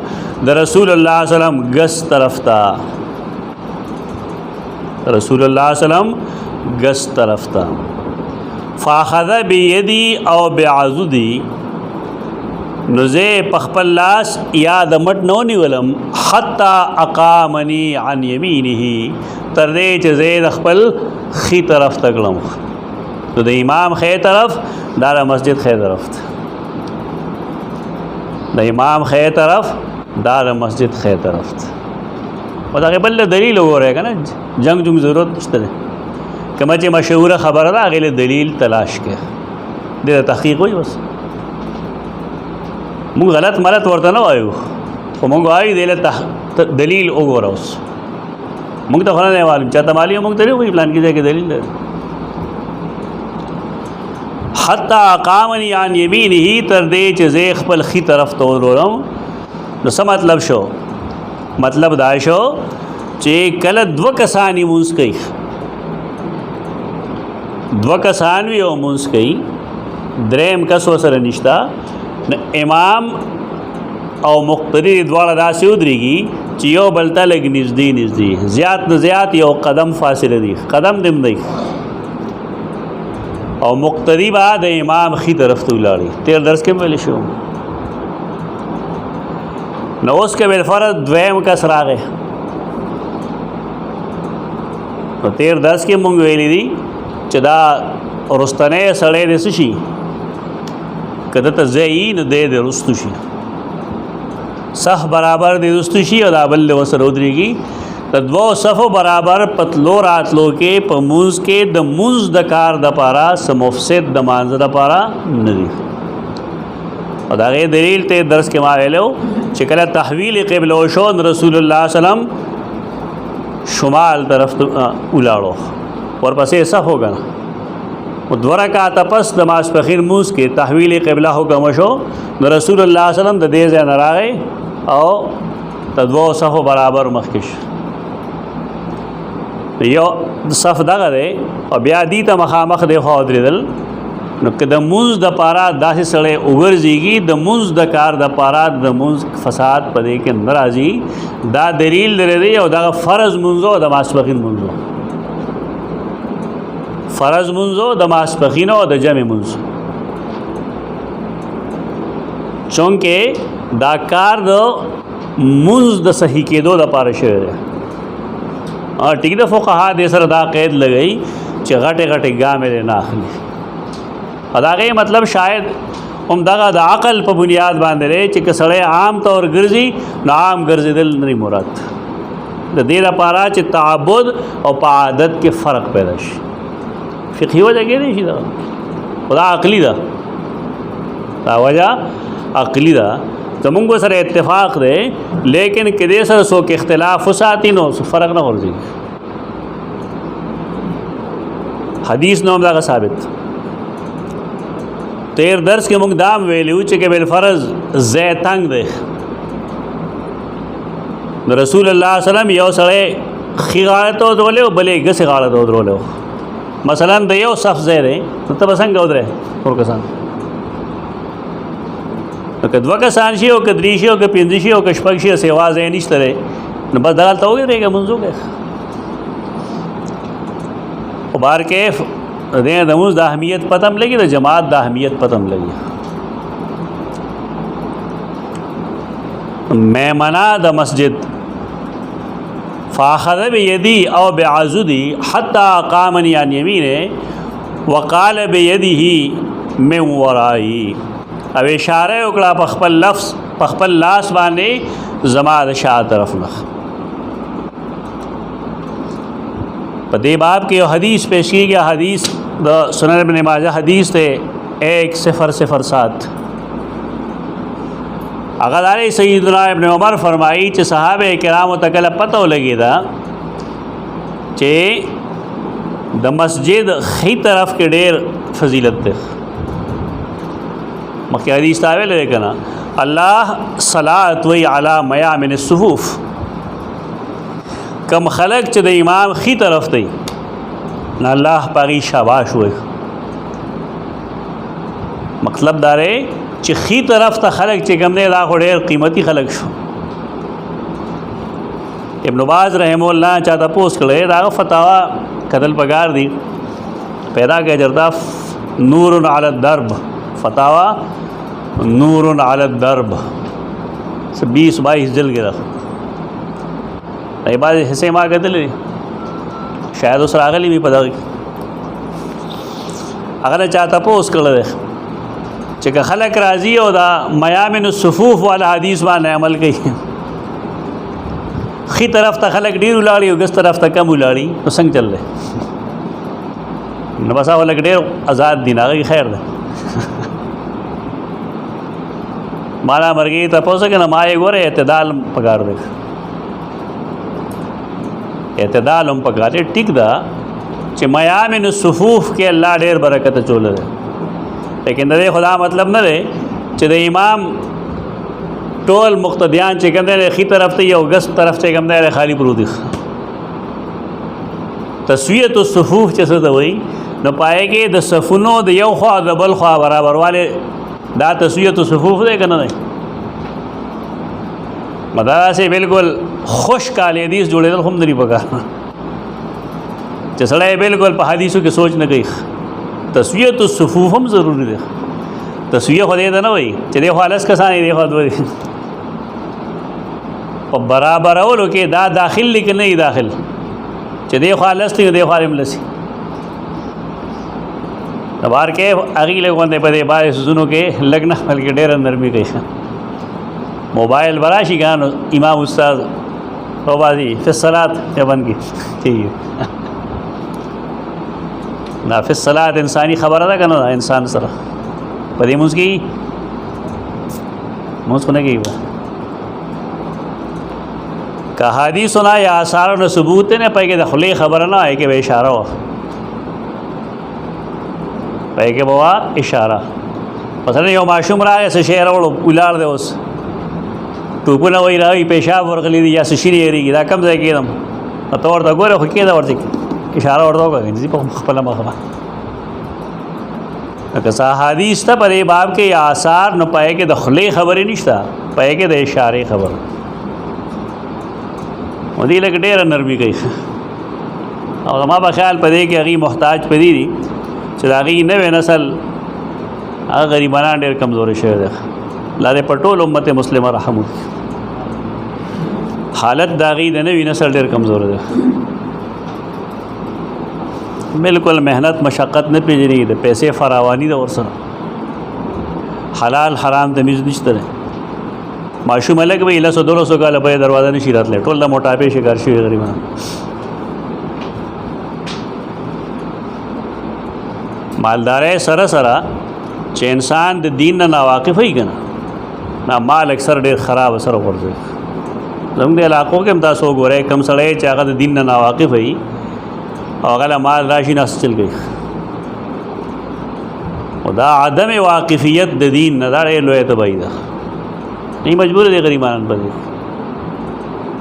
د رسول الله صلی الله علیه وسلم ګس طرف ته رسول الله صلی الله علیه وسلم ګس طرف ته فاخذ بيدي او بعضدي نزه پخپل لاس یا د مټ نو نیولم حتا اقامنی عن یمینه تر دې چې زه د خپل خي طرف ته کړم. نو د امام خې طرف دا د مسجد خې طرف ته، د امام خې طرف دا د مسجد خې طرف ته. او دا بل دلیل وګورئ که نه، جنگ ضرورت نشته دی. کومه چې مشهوره خبره ده هغې له دلیل تلاش کړه، دې ته تحقیق وایي. بس موږ غلط ملت ورته نه وایو، خو موږ وایو دې له دلیل وګوره. اوس موږ ته خو نه دی معلوم، چاته معلوم موږ ته نه وایي فلان کې ځای کې دلیل دی. حتی اقامنی عن یمینه، تر دې چې زه خپل خي طرف ته ودرولم. نو څه مطلب شو؟ مطلب دا شو چې کله دوه کسان مونځ کوي، دوه کسان وي او مونځ کوي، دریم کس ورسره نشته، نو امام او مقتدی دواړه داسې ودرېږي چې یو بل ته لږ نږدې نږدې، زیات نه زیات یو قدم فاصله دی، قدم دم دی. او مقتدی به د امام خي طرف ته ولاړي. تیر درس کې ویل شو. نو اوس کې بالفرض دویم کس راغی. نو تیر درس کې مونږ ویلي دي چې دا رستنی سړی د څه شي، که دته ځای وي نو دی د رستو شي، صف برابر د رستو شي او دا بل ورسره ودرېږي. د دوو صفو برابر پتلو راتلو کې په مونځ کې د مونځ د کار دپاره څه مفسد د مانځه دپاره نه دي. او د هغې دلیل ته درس کې ما ویلی چې کله تحویل قبله وشو رسول الله وسلم شمال طرف ته ولاړو، ورپسې صف وګڼه. او دوه رکعته پس د ماسپښین مونځ کې تحویل قبله حکم وشو، نو رسول الله وسلم د دې ځای نه راغی او د دوو صفو برابر مخکې شو. یو صف دغه دی او بیا دې ته مخامخ دی خوا ودرېدل. نو که د مونځ د پاره داسې سړی وګرځېږي، د مونځ د کار د پاره د مونځ فساد په دې کې نه راځي. دا دلیل لري دی او دغه فرض مونځ او د ماسپښین مونځ، فرض مونځ د ماسپښین او د جمع مونځ، چونکې دا کار د مونځ د صحیح کېدو دپاره شوی دی. ټیک ده، فقها دې سره دا قید لګئی چې غټې غټې ګامې دې نه اخلي. او د هغې مطلب شاید هم دغه د عقل په بنیاد باندې دی چې که سړی عام طور ګرځي نو عام ګرځېدل نه مراد، د دې لپاره چې تعبد او په عادت کې فرق پیدا شي. فقهي وجه کېدای شي دغه، خو دا عقلي ده، دا وجه عقلي ده. زمونږ سره اتفاق دی، لیکن که دې سره څوک اختلاف وساتي نو فرق نه غورځي. حدیث نو هم دغه ثابت. تیر درس کې مونږ دام ویلو چې که بالفرض ځای تنګ دی، نو رسول الله صلی الله علیه وسلم یو سړی ښي غاړه ته ودرولی او بلې ګسې غاړه ته ودرولی. مثلا د یو صف ځای دی نو ته به څنګه ودرې ټول کسان؟ نو که دوه کسان شي او که درې شي او که پنځه شي او که شپږ شي سیوا ځای نشته دی، نو بس دغلته ودرېږه مونځ وکړې. خو بهرکیف د مونځ د اهمیت پته هم لګي، د جماعت د اهمیت پته هم لګي. میمنه د مسجد فاخذ بیدی او بعضدی حتی اقامنی عن یمینه وقال بیده من ورائی، او اشاره وکړه په خپل لفظ په خپل لاس باندې زما د شا طرف نه. په دې باب کې یو حدیث پیش کیږي، حدیث د سنن ابن ماجه حدیث ته 1007. هغه داري سیدنا ابن عمر فرمایي چې صحابه کرامو ته کله پته ولګېده چې د مسجد خي طرف کې ډېر فضیلت ده. مخکې حدیث تا ویلی که نه، الله صلات وی علی میامن الصفوف، کم خلق چې د امام خي طرف دی نه الله پاغي شاباش وی. مطلب دا دی چې خي طرف ته خلق چې کوم دی دا خو ډېر قیمتي خلق شو. ابن باز رحمه الله چا تپوس کړی دا فتاوا کتل پکار دی، پیدا کړی چېرته نور علی الدرب، فتاوا نور علی الدرب 20-22 جلد کې ده. ای بعضې حصې ما کتلې شاید اوس راغلی وي په دغه هغه چا تپوس کړی دی چې که خلک راځي او دا میامن الصفوف والا حدیث باندې عمل کوي، خي طرف ته خلک ډیر ولاړي او ګس طرف ته کم ولاړي، نو څنګه چل دی؟ نو بس هغه لږ ډېر آزاد دي، هغه خیر ده. مالا مرګي تاسو کې نه ما یې ګوره اعتدال پکار دی، اعتدال هم پکار دی. ټیک ده چې میامن الصفوف کې الله ډېر برکت چول دی، لیکن د خدا مطلب نه دی چې د امام ټول مقتدیان چې کوم دی خي طرف ته یو ګس طرف ته کوم دی خالی پروت دي. تسویه الصفوف چې څه ته وایي نو پائے کې د صفونو د یو خوا د بل خوا برابر والے دا تسویه الصفوف دی کنه نه مدار سے بالکل خوش کال حدیث جوړېدل هم نه پکار چې سړی بالکل په حدیثو کې سوچ نه کوي. تسویه الصفوف هم ضروری دی. تسویه خو دې نه وایي چې دی خالص کسان دی خو دوی په برابرولو کې دا داخل لیکن نه داخل چې دی خالص دی دی خارم لسی بار کې اغیله غونډه په دې باندې سونو کې لګنه بلکې ډېر نرمي کوي. موبایل براشي غانو امام استاد توبادي فی الصلات یبن کی ٹھیک نا فی الصلات انسانی خبره ده کنه انسان سره په دې موږ کې موږ کو نه کیږي که حدیثنا یا آثار نو ثبوت نه پای کې د خلی خبره نه آئے کې به اشاره و پای کې بوا اشاره مثلا یو ماشوم راغی څه شعر ولار دی اوس ټوپونه وای راوي پیشاب ورغلی دی یا څه شری ریږي دا کم ځای کېدم ته ورته ګوره خو کېده ورته اشاره ورته وکړه چې په خپل مخه که صح حدیث ته پرې باب کې یا آثار نو پای کې د خلی خبرې نشته پای کې د اشاره خبر ودی لګ ډېر نرمي کوي او ما په خیال پدې کې هغه محتاج پدې دي چې هغه نوې نسل هغه غریبانان ډېر کمزور شوی دی. الله دې په ټول امت مسلمه رحم وکړي. حالت د هغې د نوې نسل ډېر کمزور دی، بالکل مهنت مشقت نه پېژني، د پیسې فراواني ده ورسره، حلال حرام تمیز نشته دی. ماشوم الګ به 100-200 کاله به دروازه نشي راتلی، ټول د موټاپې شکار شوي غریبان. مالدارۍ سره سره چې انسان د دین نه ناواقف وي که نه مال اکثر ډېر خراب سره غورځوي. زموږ د علاقو کې هم تاسو وګورئ کم سړی چې هغه د دین نه ناواقف وي او هغه له مال راشي نه چل کوي. او دا عدم واقفیت د دین نه دا ډېر لویه تباهي ده. نه مجبور دي غریبانان په دې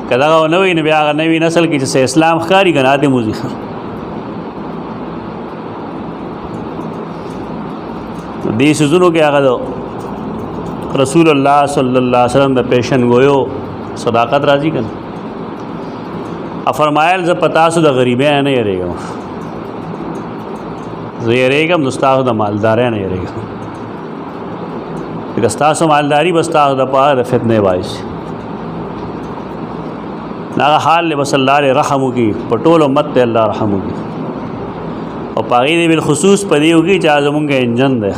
که دغه نه وي نو بیا هغه نوي نسل کې چې اسلام ښکاري که نه د موزي دې سيزونو کې هغه رسول الله صلی الله علیه وسلم د پیشن گویو صداقت راځي کنه فرمایل ز پتا سو د غریبې نه یریږم زه یریږم نو ستاسو د مالدارۍ نه یریږم که ستاسو مالداری بس تاسو د پاره د فتنې باعث هغه حال له صلی الله علیه رحم وکي په ټول امت ته الله رحم وکي او پاغي دې بالخصوص پدې وکي چې زمونږ انجن ده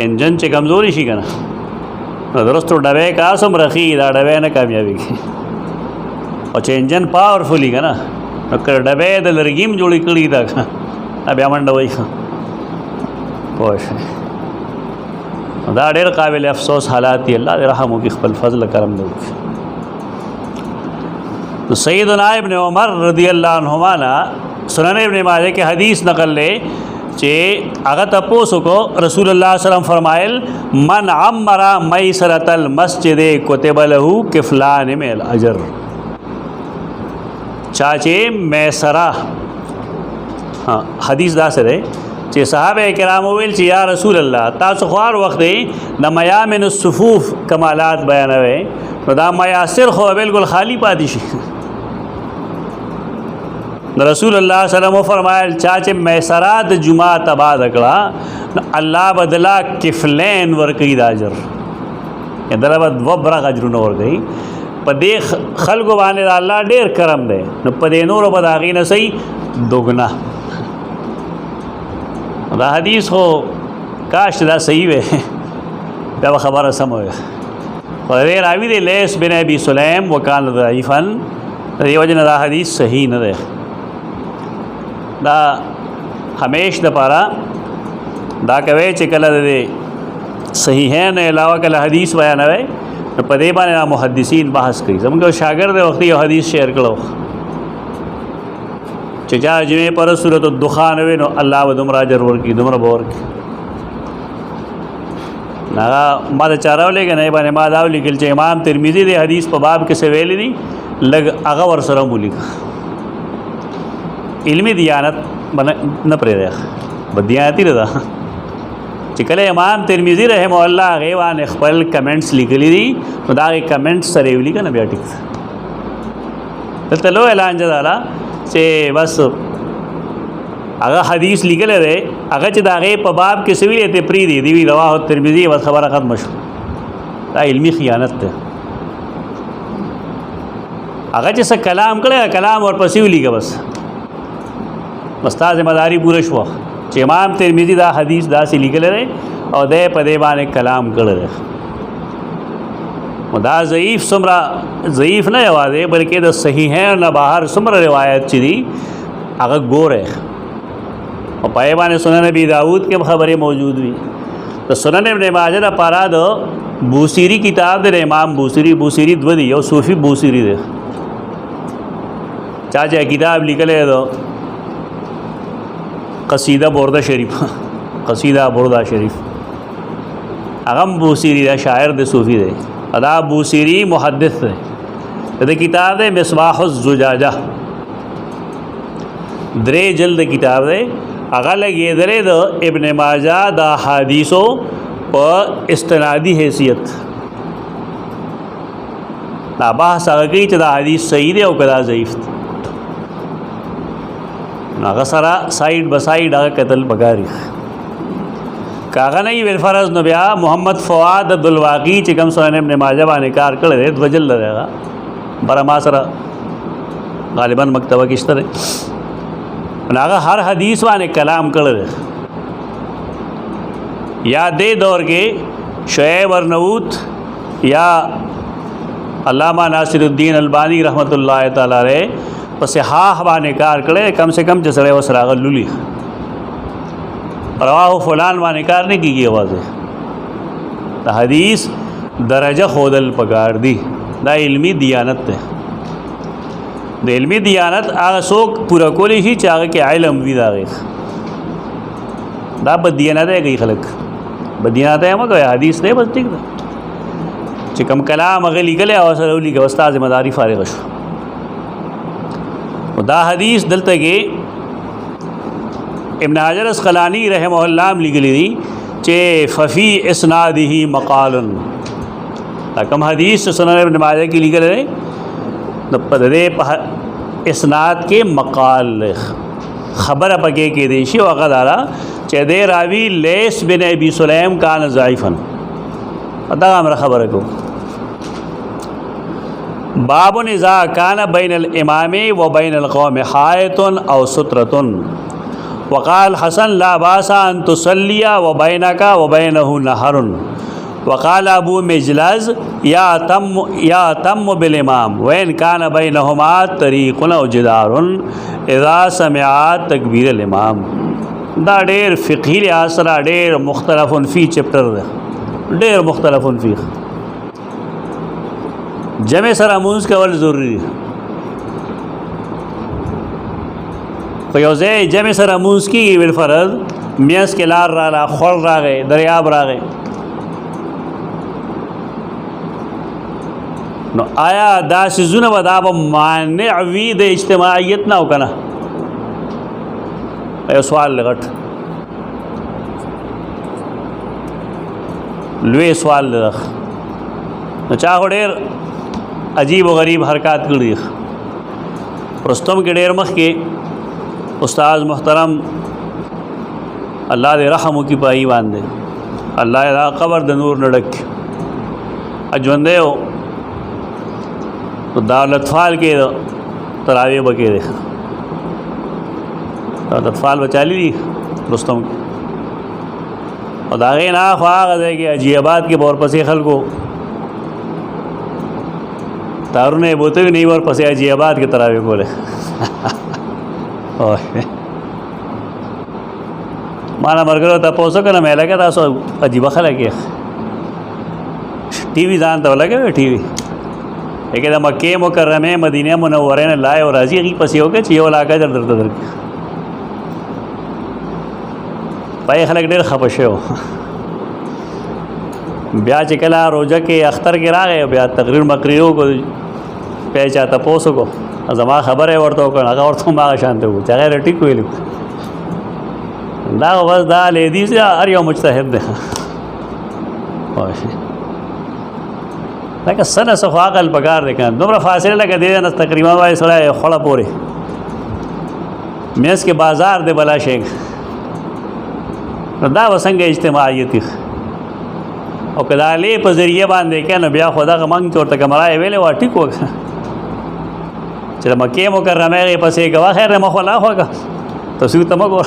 انجن چې کمزوري شي کنه نو درستو ډبې کاسم رخي دا ډبې نه کامیابی کی او چې انجن پاورفولي کنه نو کړه ډبې د لرګیم جوړی کړی دا بیا منډه وای پوه دا ډېر قابل افسوس حالات دي. الله دې رحم وکړي خپل فضل کرم دې وکړي. تو سیدنا ابن عمر رضی اللہ عنہما سنن ابن ماجہ کے حدیث نقل لے چې هغه تاسو کو رسول الله صلی الله علیه وسلم فرمایل من عمر میسرۃ المسجد کتب له کفلان من الاجر. چاچے میسرہ حدیث دا سره چې صحابه کرام ویل چې یا رسول الله تاسو خوار وخت د میامن الصفوف کمالات بیانوي نو دا میاسر خو بالکل خالی پاتې شي. رسول الله صلی الله علیه وسلم فرمایل چاچه میسرات جمعه تبا دکړه الله بدلا کفلین ور کوي د اجر دربد و برغ اجر نور گئی په دې خلکو باندې د الله ډېر کرم دی، نو په دې نورو به د هغې نه صحیح دوګنا. دا حدیث خو کاش دا صحیح وی بیا به خبره سمه وي. خو د دې راوي دی لیث بن ابي سلیم وکان ضعیفا، د دې وجې نه دا حدیث صحیح نه دی. دا همیش دپاره دا کوي چې کله د صحیحین علاوه کله حدیث بیانوي نو په دې باندې محدثین بحث کوي. زموږ شاګرد وخت یو حدیث شیئر کړو چې چا جمعې پر سورۃ الدخان وي نو الله به دومره اجر ورکړي، دومره به ورکړي. ما د چاره ولېږه نه باندې ما دا ولیکل چې امام ترمذي د حدیث په باب کې څه ویلي دي لږ هغه ورسره ولیکه. علمي دیانت نه پرېږدی، بدیانتي نه ده. چې کله امام ترمذي رحمه الله هغې باندې خپل کمنټس لیکلي دي نو د هغې کمنټس سره یې ولیکه نه بیا ټیک ده. دلته لویه لانجه ده چې بس هغه حدیث لیکلی دی هغه چې د هغې په باب کې څه ویلي ته پرېږدي، دی وي رواه ترمذي بس خبره ختمه شوه. دا علمي خیانت دی. هغه چې څه کلام کړی کلام ورپسې ولیکه بس ستا ذمہ داري پوره شوه چې امام ترمذي دا حدیث داسې لیکلی دی او دی په دې باندې کلام کړی دی. دا ضعیف څومره ضعیف نه یوازې بلکې د صحیحین نه بهر څومره روایت چې دي هغه ګورئ او په یې باندې سنن ابي داود کې خبرې موجود وي. د سنن ابن ماجه دپاره د بوصیري کتاب دی، د امام بوصیري دوه دي، یو صوفي بوصیري دی. چا چې کتاب لیکلی د قصیده برده شریف قصیده برده شریف هغه بوصیري دا شاعر د صوفي دی. ادا بوصیري محدث دی. د کتاب دی مصباح الزجاجه، 3 جلد کتاب دی. هغه لګېدلی د ابن ماجه د احادیثو په استنادي حیثیت. دا بحث هغه کوي چې دا حدیث صحیح دی او که دا ضعیف دی. هغه سره سایډ بسایډ هغه کتل پکاري. که هغه نه وي بالفرض نو بیا محمد فواد عبدالواقي چې کوم سنن ابن ماجه باندې کار کړی دی 2 جلد دی هغه بره ما سره غالبا مکتبه کې شته دی. هغه هر حدیث باندې کلام کړی دی. یا دې دور کې شعیب ارنوت یا علامہ ناصر الدین البانی رحمۃ اللہ تعالی علیہ په صحاح باندې کار کړی، کم سے کم چې سړی ورسره هغه لولي. رواه فلان باندې کار نه کېږي. یوازې د حدیث درجه ښودل پکار دي. دا علمي دیانت دی. د علمي دیانت هغه څوک پوره کولی شي چې هغه کې علم وي د هغې. دا بددیانت یې کوي خلک، بددیانت یې مه کوئ، حدیث دی بس ټیک ده. چې کوم کلام هغه لیکلی او سره ولیکه بس ستا ذمہ داري فارغه شو. دا حدیث دلته کې ابن حجر اسقلانی رحمه الله لیکلی دي چې ففي اسناده مقال. دا کوم حدیث سنن ابن ماجه کې لیکلی دی نو په دې اسناد کې مقال خبره پکې کې دی شي او هغه دارا چې دې راوي لیث بن ابي سلیم کان ضعیفا. دا امر خبره کو باب اذا كان بين الامام وبين القوم حائط او سترة وقال حسن لا باس ان تصلي وبينك وبينه نهر وقال ابو مجلز يأتم بالامام وان كان بينهما طريق او جدار اذا سمع تكبير الامام. دا ډېر فقهي لحاظ سره ډېر مختلف فی چپټر ده، ډېر مختلف فی. جمع سره مونځ کول ضروري دي. خو یو ځای جمع سره مونځ کېږي بالفرض، میانځ کې لار راغله، خور راغی، دریاب راغی، نو آیا دا سیزونه به دا به مانع وي د اجتماعیت نه او که نه؟ یو سوال غټ لوی سوال دی. نو چا خو ډېر عجیب و غریب حرکات کړي. رستم کې ډېر مخکې استاد محترم الله دې رحم وکړي په هغې باندې، الله یې دا قبر د نور نه ډک کړي. ژوندی و तो दारुल-अत्फाल के तरावी बके दे दारुल-अत्फाल बचाली दी रुस्तम और दागे ना ख्वाह है कि अजीबाद के बौर पसे खल को तारू ने बोते भी नहीं और पसे अजीबाद के तरावी बोले माना मरगरो तपोसो का ना मैं लगा था सो अजीबा खला के टीवी जानता हो लगे टीवी एक मक्के मुकर्रमे मदीने मुनव्वरे ने लाए और राजी की पसियों के चियो लाकर दर दर दर पाए खलक डेर खपशे हो ब्याह चिकला रोजा के अख्तर के रागे ब्याह तकरीर मकरीरों को पेचा तपोसो को जमा खबर है औरतों को नागा औरतों मागा शांति को चाहे रटी कोई लिख दा बस दा लेदी से हर यो मुजतहिद दे लेकिन सन सफ़ाक़ल पगार देखा दुमरा फासिले लगे दे देना तकरीबन वाले सड़ा खड़ा पोरे मेस के बाज़ार दे बला शेख दा वसंग इज्तिमायती और कदाले पर ज़रिए बांधे क्या न ब्याह खुदा का मंग चोर तक मराए वेले वा ठीक होगा चलो मक्के मुकर्रमे के पसे गवा खैर मखला होगा तो सीख तमक हो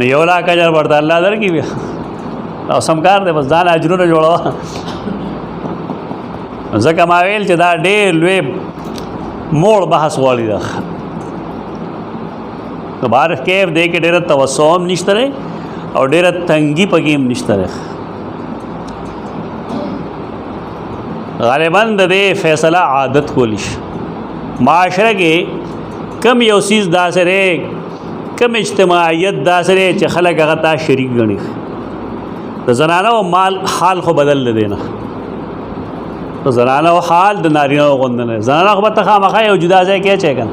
योला का जर बढ़ता अल्लाह दर की भी और समकार दे बस दान अजरू ने जोड़ा जकमावेल च दा ढेर लुए मोड़ बहस वाली दा तो बार कैफ दे के डेर तवस्सुम निश्तरे और डेर तंगी पकीम निश्तरे गालिबन दे फैसला आदत को लिश माशरे के कम योसीस दासरे कम इज्तिमायत दासरे च खलक अगता शरीक गणी तो जनाना वो माल हाल को बदल देना तो जनाना वो हाल द नारिना गुंदन जनाना को बता खामा जुदा जाए क्या चेकन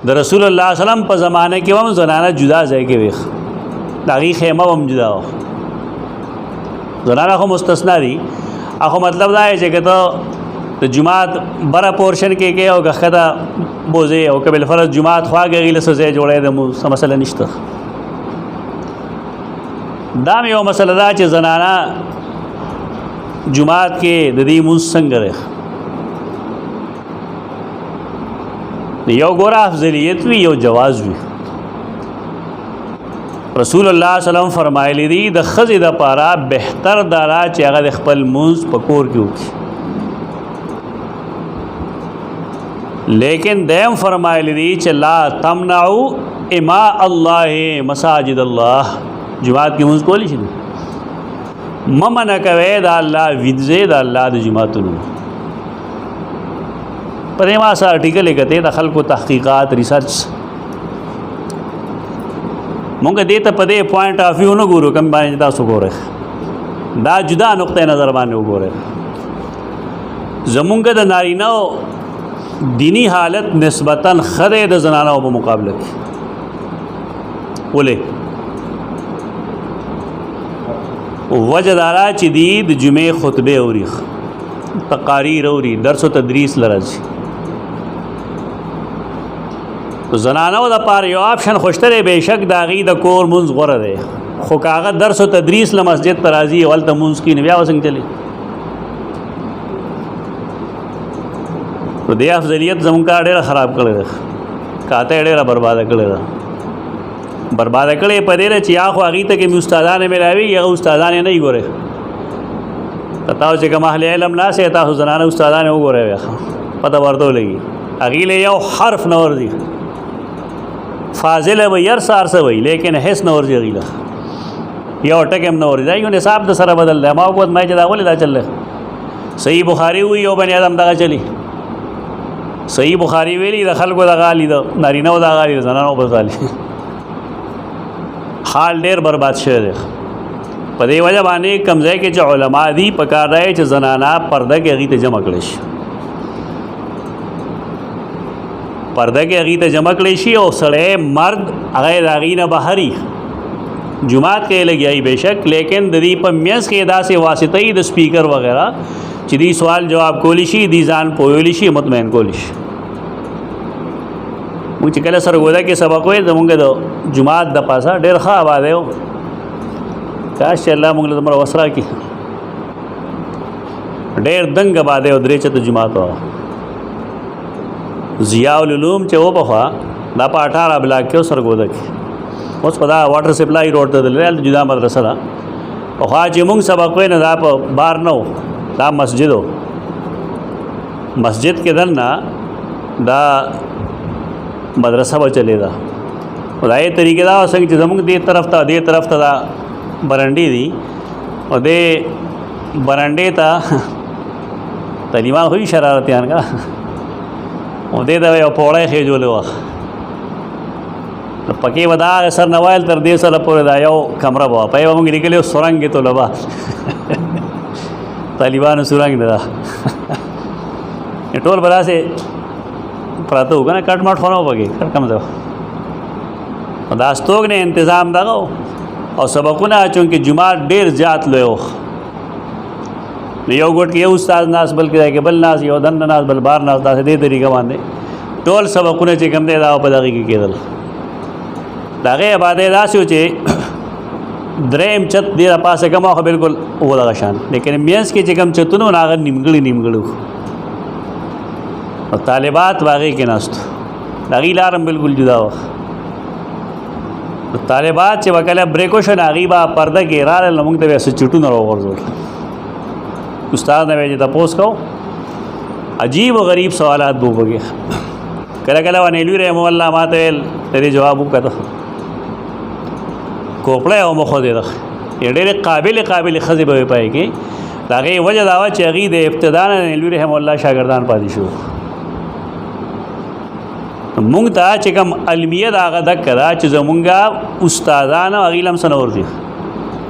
द रसूलुल्लाह सल्लम पर ज़माने के वम जनाना जुदा जाए के वेख दागी खेमा वम जुदा हो जनाना को मुस्तस्ना दी आखो मतलब दा है कि तो जुमात बड़ा पोर्शन के और गखता बोझे और कबिल फ़र्ज जुमात ख्वा गई सजे जोड़े दे मसला निश्ता दाम यो मसला दा च जनाना जुमात के ददी मुंसंगर यो गोरा अफजलियत भी यो जवाज़ भी रसूलुल्लाह सल्लम फरमाए दी द खज़ द पारा बेहतर दारा चागद खपल मुंस पकोर की उठी लेकिन दैम फरमाए दी चला तमनाऊ इमा अल्लाह मसाजिद अल्लाह जुमात की मुंस को लिखी ममन कवे दा अल्लाह विदे दा अल्लाह द जुमातुन परेमा सा आर्टिकल एकते दखल को तहकीकात रिसर्च मुंगे दे पदे पॉइंट ऑफ व्यू न गुरु कम बांजता सुगोरे दा जुदा नुक्ते नज़र बाने उगोरे जमुंगे द नारीना दीनी हालत निस्बतन खरे द जनाना ब मुकाबले की बोले वजदारा चिदीद जुमे खुतबे औरी तकारीर औरी दर्स व तदरीस लरज तो जनाना द पार यो ऑप्शन खुशतरे बेशक दागी द कोर मुंज गुर दे खो कागत दर्स व तदरीस ल मस्जिद तराजी वल तमुंज की नबिया वसंग चली तो दे अफजलियत जमुका डेरा ख़राब करे कहते डेरा बर्बाद करे बर्बाद करे पदे चिया ख्वागी तक उस्तादा ने मेरा भी या उस्तादा ने नहीं गोरे बताओ चे कमाल इलम ना से ता जनाना उस्तादा ने वो गोरे पता वर्तो लगी अगीले यो हर्फ नवर दी फाजिल है वही हर सार से वही लेकिन हैस नवर जी अगीला या अटक एम नवर जाए निसाब तो सरा बदल रहा माओ को मैं जदा बोले चल रहे सही बुखारी हुई हो बनी आदम दगा चली सही बुखारी वेली दखल को दगा ली दो नारीना दगा ली जनाना बसा ली हाल डेर बर्बाद शेर पदे वजह बाने कमज़े के जो उलमा दी पकार रहे च जनाना पर्दा के अगीत जमकलेश पर्दा के अगीत जमकलेशी और सड़े मर्द अगैर आगीन बहरी जुमात के लग आई बेशक लेकिन ददी पम्यस के अदा से वासितई द स्पीकर वगैरह चिदी सवाल जवाब कोलिशी दी जान पोयोलिशी मुतमैन कोलिश मुझे कल सरगोदा के सबक हुए जमूंगे दो जुमात द पासा डेर खा आबाद है काश अल्लाह मुगल तुम्हारा वसरा की ډېر دنګ آبادی او درې چته جومات وه. ضیاء العلوم چې و پخوا دا په 18 بلاک کې سرګوده کې، اوس په دا واټر سپلای روډ ته دلته جدا مدرسه ده. پخوا چې موږ سبق وای نه دا په بار نه و، دا مسجد و. مسجد کې دننه دا مدرسه به چلېده. دا یې طریقې دا څنګه چې زموږ دې طرف ته دا برنډې دي او دې برنډې ته طالبان خو شرارتیان کا او دې دا یو پوړی خېجولې وه، پکې به دا سر نوایل تر دې سره پورې دا یو کمره به وه، په یې به موږ لیکلي وو سرنګ طلبه طالبانو سرنګ نه ده ټول به داسې پراته وو که نه، کټ مټ خو نه وو پکې، کټ کم ځای دا استوګنې انتظام دغه او سبقونه چونکې جومات ډېر زیات لوی و، یو ګوټ کې یو استاد ناس، بل کې بل ناس، یو دننه ناس بل بار ناس، داسې دې طریقه باندې ټول سبقونه چې کوم دی دا په دغه کې کېدل. د هغې آبادۍ داسې و چې درېیم چت دې پاسه کم خو بلکل و دغه شان، لیکن منځ کې چې کوم چتونه وو هغه نیمګړي وو او طالبات به هغې کې ناستو، د هغې لار هم بلکل جدا وه. طالبات چې به کله بریک وشو نو هغې به پرده کې راغلل نو موږ ته به یې څه چټونه راوغورځول. استاد نه به چې تپوس کو عجیب و غریب سوالات به وبږي. کله کله به نیلوي رحمه الله ما ته ویل ته دې جواب وکړه، کوپړی او مخودې ده ډېرې قابلې ښځې به وې پای کې. د هغې وجه دا وه چې هغې د ابتدا نه نیلوي رحمه الله شاګردان پاتې شو. مونږ ته چې کوم علمیه د هغه دکه ده چې زمونږ استادان او هغې له هم څه نه ورځي،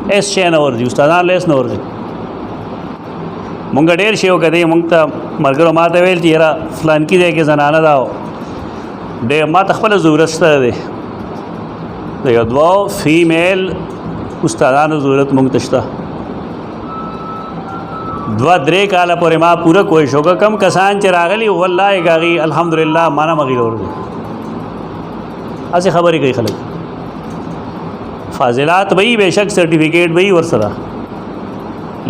هېڅ شی نه ورځي، استادان له هېڅ نه ورځي. مونږ ډېر شی وکړی، مونږ ته ملګرو ما ته ویل چې یاره فلانکي ځای کې زنانه ده او ډېر ما ته خپله ضرورت شته دی، د یو دوو فیمیل استادانو ضرورت مونږ ته شته. 2-3 کاله پورې ما پوره کوشش وکړه، کم کسان چې راغلي والله هغې الحمدلله مانه مغې ورځي. هسې خبرې کوي خلک، فاضلات به وي، بېشک سرټیفیکیټ به وي ورسره،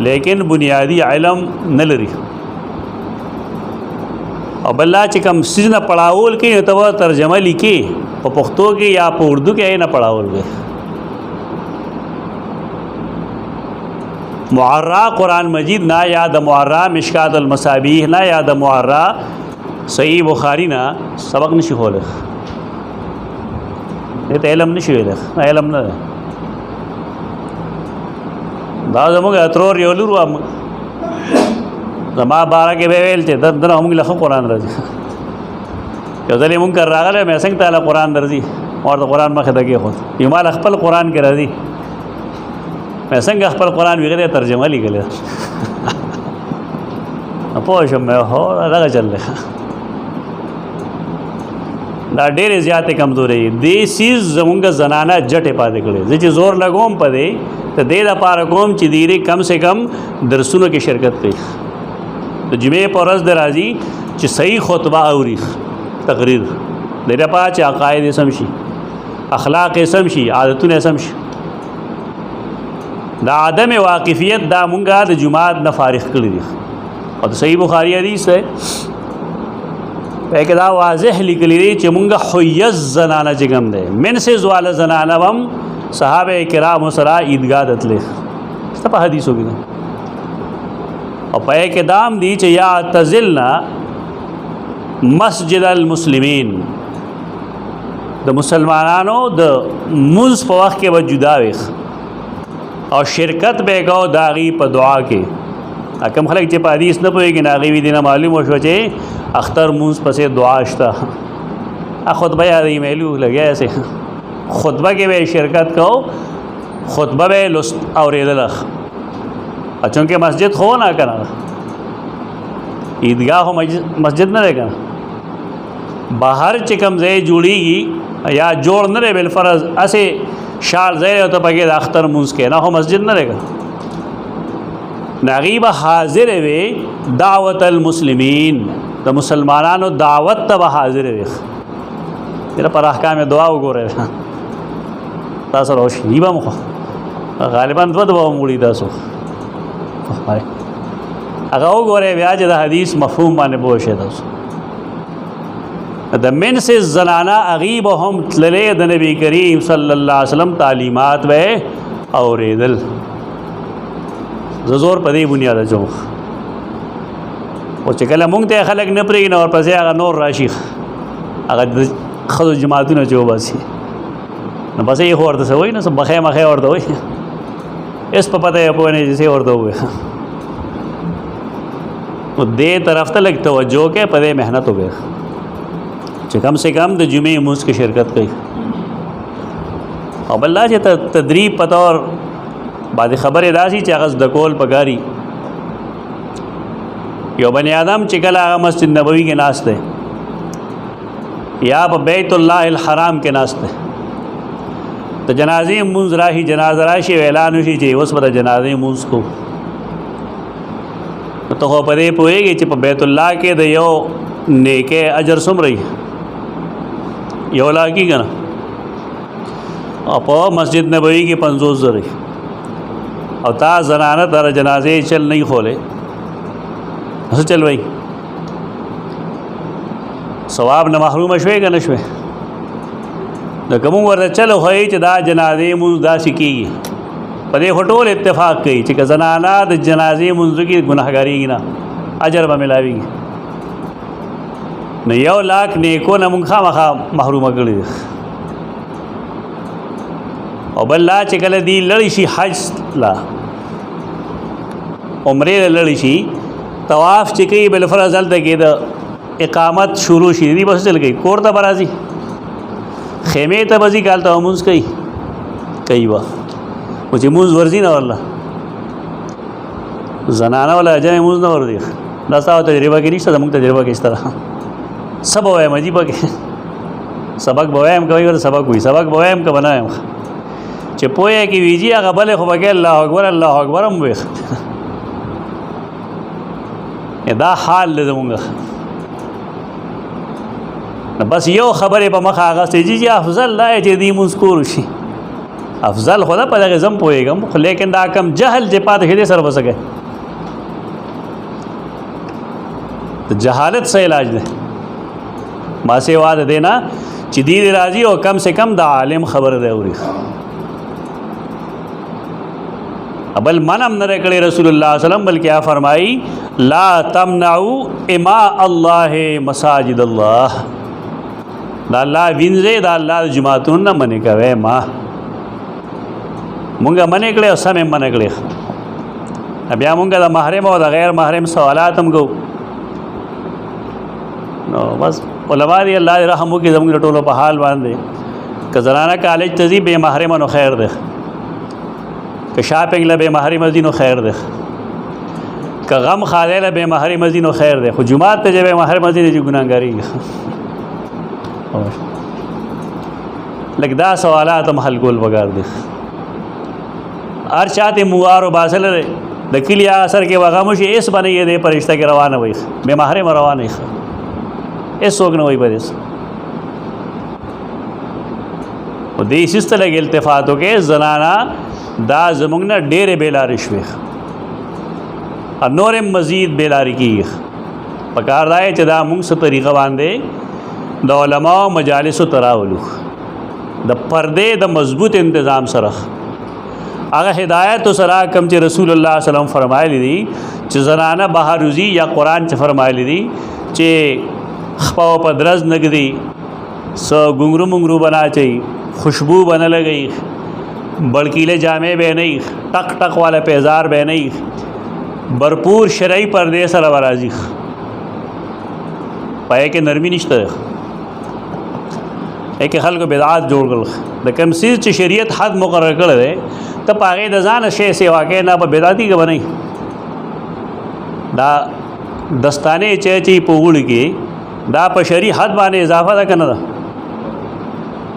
لیکن بنیادی علم نه لري. او بل چې کوم څیز نه پړاول کوي نو ته به ترجمه لیکي په پښتو کې یا په اردو کې یې نه پړاول کوي. معرّا قرآن مجید نه، یا د معرّا مشکات المصابیح نه، یا د معرّا صحیح بخاری نه سبق نشي خولی. دې ته علم نشي ویلی، علم نه دی. دا زموږ اترور یو لور وه، زما باره کې به ویل چې دنه موږ له ښه قرآن راځي. یو ځل یې مونږ کر راغلی مې څنګه تعالی قرآن درځي، ما ورته قرآن مخې ته کېښود، یو ما له خپل قرآن کې راځي، مې څنګه خپل قرآن ویغه دی ترجمه لیکلی ده. پوه شوم مې هو دغه چل دی. دا ډېرې زیاتې کمزورۍ دې څیز زمونږ زنانه جټې پاتې کړې. زه چې زور لګوم په دې ته دې دپاره کوم چې دیرې کم سے کم درسونو کې شرکت کوي. د جمعې په ورځ د راځي چې صحیح خطبه اوري، تقریر دې دپاره چې عقاید یې سم شي، اخلاق یې سم شي، عادتونه یې سم شي. دا عدم واقفیت دا مونږه د جماعت نه فارغ کړي دي. او د صحیح بخاري حدیث دی په کې دا واضح لیکلی دی چې مونږه حیز زنانه چې کوم دی من سے زواله زنانه هم صحابه کرام سره عیدګاه ته تللی څه په حدیثو کې دی. او په کې دام دی چې یعتزلنا مسجد المسلمین، د مسلمانانو د منځ په وخت کې به جدا وي او شرکت به کو داغي په دعا کې. کم خلک چې په حدیث نه پوهېږي نو هغې وي دې نه معلوم وشوه چې اختر مونځ پسې دعا شته. خطبه یادې میلو لګیا سې خطبه کې به شرکت کو، خطبه به لست اورېدله. چونکې مسجد خو نه که نه عیدګاه خو مسجد نه دی که نه، بهر چې کوم ځای جوړېږي یا جوړ نه دی بالفرض هسې شال ځای او ته پکې د اختر مونځ کې نه، خو مسجد نه دی که نه. هغې به حاضر وي دعوت المسلمین، د مسلمانانو دعوت ته به حاضر وي. دله پر احکام دعا وګورئ تاسو روشني به مخ غالبا 2 دعا مو وړي تاسو هغه وګورئ بیا چې د حدیث مفهوم باندې پوه شئ تاسو د منس زنانه هغې به هم تللی د نبي کریم صلی الله علیه وسلم تعلیمات به یې اورېدل زه زور په دې بنیاد اچوم او چې کله مونږ ته خلک نه پرېږدي نو ورپسې هغه نور راشي هغه د ښځو جماعتونه چې وباسي نو بس یې خو ورته څه وایي نه څه مخی مخی ورته وایي اس په پته یې پوه نه چې څه ورته ووایي نو دې طرف ته لږ توجه کې په دې محنت وکړي چې کم سے کم د جمعې لمونځ کې شرکت کوي او بل دا چې تدریب په طور بعضې خبرې داسې چې هغه زده کول پکاري یو بني آدم چې کله هغه مسجد نبوي کې ناست دی یا په بیت الله الحرام کې ناست دی د جنازې لمونځ راشي جنازه راشي اعلان وشي چې اوس به د جنازې لمونځ کوو ته خو په دې پوهېږي چې په بیت الله کې د یو نیکه اجر څومره یو لاکھ کېږي که نه او په مسجد نبوي کې 50,000 او تا زنانه در جنازې چل نه خولی څه چل وایي ثواب نه محروم شوې که نه شوې لکه مونږ ورته چل وښیي چې دا جنازې مونځ داسې کېږي په دې خو ټول اتفاق کوي چې که زنانه د جنازې مونځو کې ګناهګارېږي نه اجر به ملاویږي نو 1 لاکھ نیکو نه مونږ خامخا محرومه کړي دي او بل لا چې کله دی لړی شي حج لا عمرې لړی شي طواف چې کوي بالفرض هلته کې د اقامت شروع شي دی بس چل کوي کور ته به راځي خیمې ته به ځي که هلته لمونځ کوي به خو چې لمونځ ورځي نه والله زنانه والا جمع لمونځ نه ورځي دا ستا تجربه کې نشته زموږ تجربه کې شته څه به وایم عجیبه کې سبق به وایم که وایي سبق وي سبق به وایم که به نه وایم چې پوهه کې ویجي هغه بلې خو به کې الله اکبر هم وي دا حال دی زمونږ بس یو خبرې په مخه اخیستې چې افضل دا چې دې لمونځ کور شي افضل خو ده په دغې زه هم پوهېږم خو لیکن دا کم جهل چې پاتې شي دې سره به څه کوې د جهالت څه علاج دی ما سوا د دې نه چې دې راځي او کم سے کم د عالم خبره دی اوري بل منم نه کړی رسول الله صلی الله علیه وسلم بلکې فرمایي لا تمنعوا اماء الله مساجد الله دا الله وینځي دا الله د جماعتونو نه منې کوي ما مونږه منې کړی او سم یې منې کړی بیا مونږه د محرم او د غیر محرم سوالات هم کوو نو بس علما دي الله دې رحم وکړي زموږ د ټولو په حال باندې که زنانه کالج ته ځي بې محرمه نو خیر دی که شاپنګ له بې محرمه ځي نو خیر دی که غم خالی له بې محرمه ځي نو خیر دی خو جومات ته چې بې محرمه ځي چې ګناهګارېږي لږ دا سوالات هم حل کول پکار دي هر چا ته موار وباسلی دی د کلي اثر کې وغم وشي هېڅ به نه یې دی په رشته کې روانه وي بې محرمه روانه وي هېڅ څوک نه وایي په دې خو دې سیس ته لږ التفات وکړې زنانه دا زموږ نه ډېرې بېلارې شوې او نور هم مزید بېلارې کېږي پکار دا چې دا موږ څه طریقه باندې د علماو مجالسو ته راولو د پردې د مضبوط انتظام سره هغه هدایت سره کوم چې رسول الله صلی الله علیه وسلم فرمایلی دي چې زنانه بهر وځي یا قرآن چې فرمایلی دي چې خپه په درز نږدي څه ګونګرو مونګرو به نه اچوي خوشبو به نه لګوي بړکیلے جامې به نه وي ټک ټک والا پیزار به نه وي भरपूर शरई पर्दे सर वराजी पाए के नरमी निश्त एक हल को बेदात जोड़ गल द कमसीज च शरीयत हद मुकर्रर कर दे तब आगे दजान शे से वाक़े ना बेदाती के बनी दा दस्ताने चे पोगुड़ की दा पशरी हद बाने इजाफा दा करना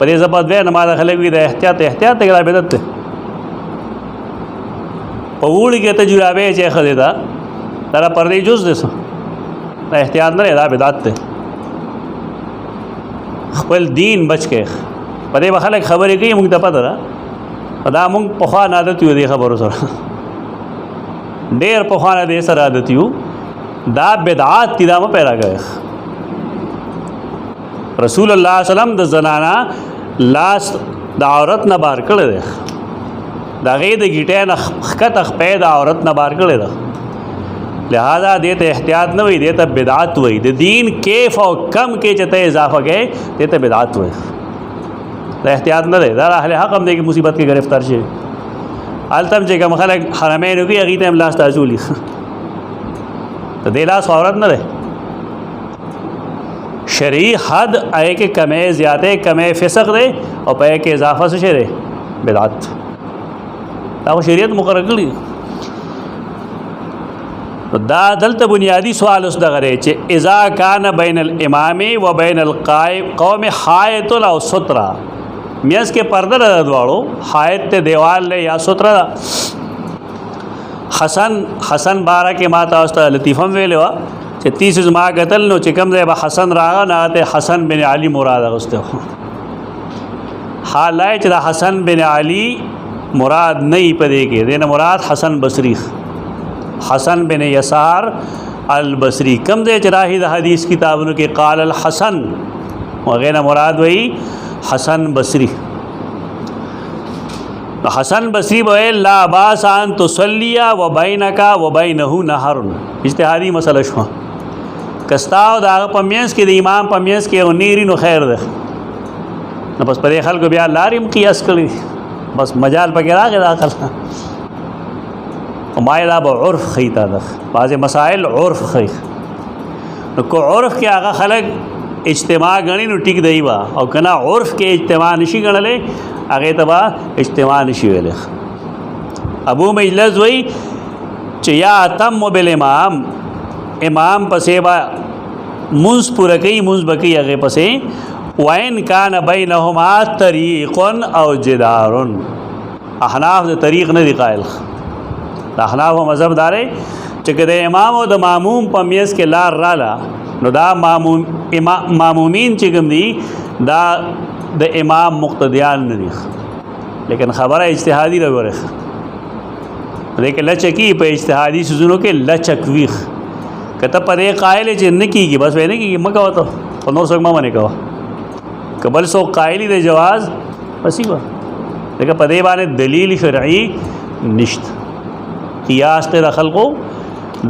पर ये जबत वे नमाज खले भी एहतियात एहतियात के बेदत पोगुड़ के तजुराबे चे खदेदा तारा पर्दे जुज दे सो एहतियात न दा बेदात खपल दीन बच के पदे बखल खबर की मुंग पता रहा अदा मुंग पखा आदत दे खबर सर ढेर पखा दे सर आदत دا بدعات تی دا مه پیدا کوي. رسول الله سلام د زنانا لاس د عورت نه بار کړی دی، د هغې د ګیټۍ نه ښکته خپۍ د عورت نه بار کړی ده. لہذا دې ته احتیاط نه وي، دې ته بدعت وایي. د دین کیف او کم کې چې ته اضافه کوې دې ته بدعت وایي. دا احتیاط نه دی، دا اهل حق هم دی کې مصیبت کې گرفتار شي. هلته هم چې کوم خلک حرمینو کې هغې ته هم لاس ته اچولي، د دې لاس عورت نه دی. شرعی حد آئے کہ کمے زیادہ کمے فسق دے اور پے کے اضافہ سے شرع بدعت دا شریعت مقرر کړی. دا دلته بنیادی سوال اوس دغه دی چې اذا کان بین الامام و بین القوم حائط او سترہ، میاس کې پردہ ده دواړو، حائط ته دیوال له یا سترہ. حسن بارہ کې ما تاسو ته لطیفه ویلې وه چې 30 زما قتل نو چې کوم ځای به حسن راغه نه ته حسن بن علی مراد اغوسته. حالای چې دا حسن بن علی مراد نه پدې کې دینه مراد حسن بصری، حسن بن یسار البصری. کوم ځای چې راهي د حدیث کتابونو کې قال الحسن وغیرہ مراد وی حسن بصری. حسن بصری بوئے لا باس ان تصلی و بینک و بینه نهر، اجتهادی مسئلہ شو کستاو دا پمینس کې د امام پمینس کې او نیری نو خیر ده. نو بس پرې خلکو بیا لاریم قیاس کړی، بس مجال پکې راغی داخل. او ما دا به عرف خیتا ده، بعض مسائل عرف خی. نو کو عرف کې هغه خلک اجتماع غنی نو ټیک دی وا، او کنا عرف کې اجتماع نشي غنلې هغه تبا اجتماع نشي ویل. ابو مجلس وی چې یا تم بالامام، امام پسې با منز پورا کوي، منز بکی هغه پسې. وین کان بینهما طریق او جدار، احناف د طریق نه دی قائل. د احناف مذهب داري چې د امام او د ماموم په میس کې لار رااله نو دا مامومین چې کوم دي دا د امام مقتدیان نه دي. لیکن خبره اجتهادي راغره، لیکن لچکی په اجتهادي سوزونو کې لچکويخ کته پرې قائل چې نه کیږي، بس ویني کیږي مکه وته او نور څوک ما باندې کوه قبل سو قائلی د جواز پسیبا. لیکن پدې باندې دلیل شرعي نشت. قیاس ته خلقو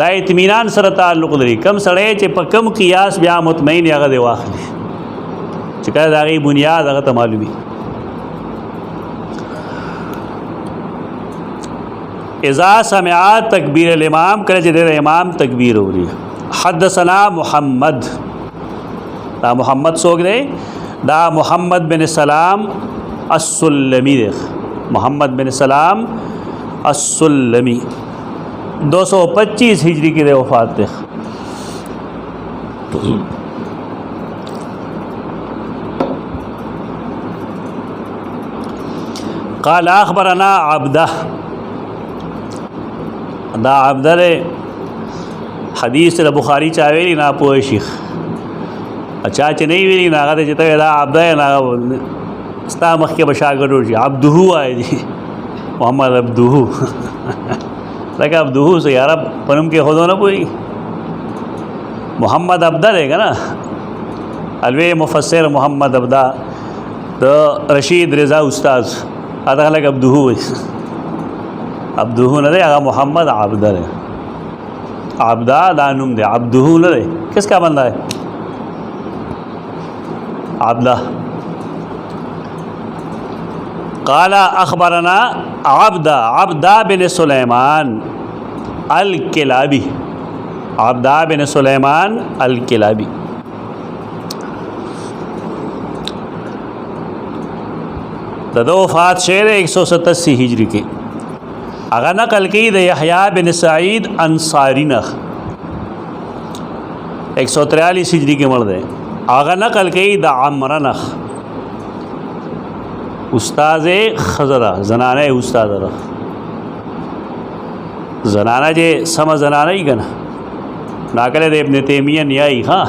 دا اطمینان سره تعلق لري. کم سړی چې په کم قیاس بیا مطمئن هغه دی واخلي چې کله دا غي بنیاد هغه ته معلومي. اذا سمع تکبیر الامام، کله چې د امام تکبیر اوري. حدثنا محمد، دا محمد څوک دی؟ دا محمد بن سلام السلمی دی. محمد بن سلام السلمی 225 ہجری کی وفات دی. قال اخبرنا عبده، دا عبده حدیث د بخاری چا ویلی نه پوه شیخ، اچھا چې نه ویلی نه هغه چې ته دا عبده نه ستا مخکې به شاګرد شي. عبده وایي دي محمد عبده لکه عبده سو یار پنم کې خودو نه پوي. محمد عبده دی که نه الوی مفسر محمد عبده د رشید رضا استاد هغه خلک عبده وایي. عبده نه دی هغه محمد عبده دی. عبده دا نوم دی، عبده نه دی. کس کا بندہ ہے عبده؟ قال اخبرنا عبدہ بن سلیمان الکلابی، عبدہ بن سلیمان الکلابی. د وفات شعر 187 ہجری کی. اگر نقل کی د یحییٰ بن سعید انصاری نہ 143 ہجری کے مړ دی. اگر نقل کی د عمرو نہ استاد خضرہ زنانه استاد را زنانه چې سم زنانه یې کنه ناکله د ابن تیمیه نیای. ها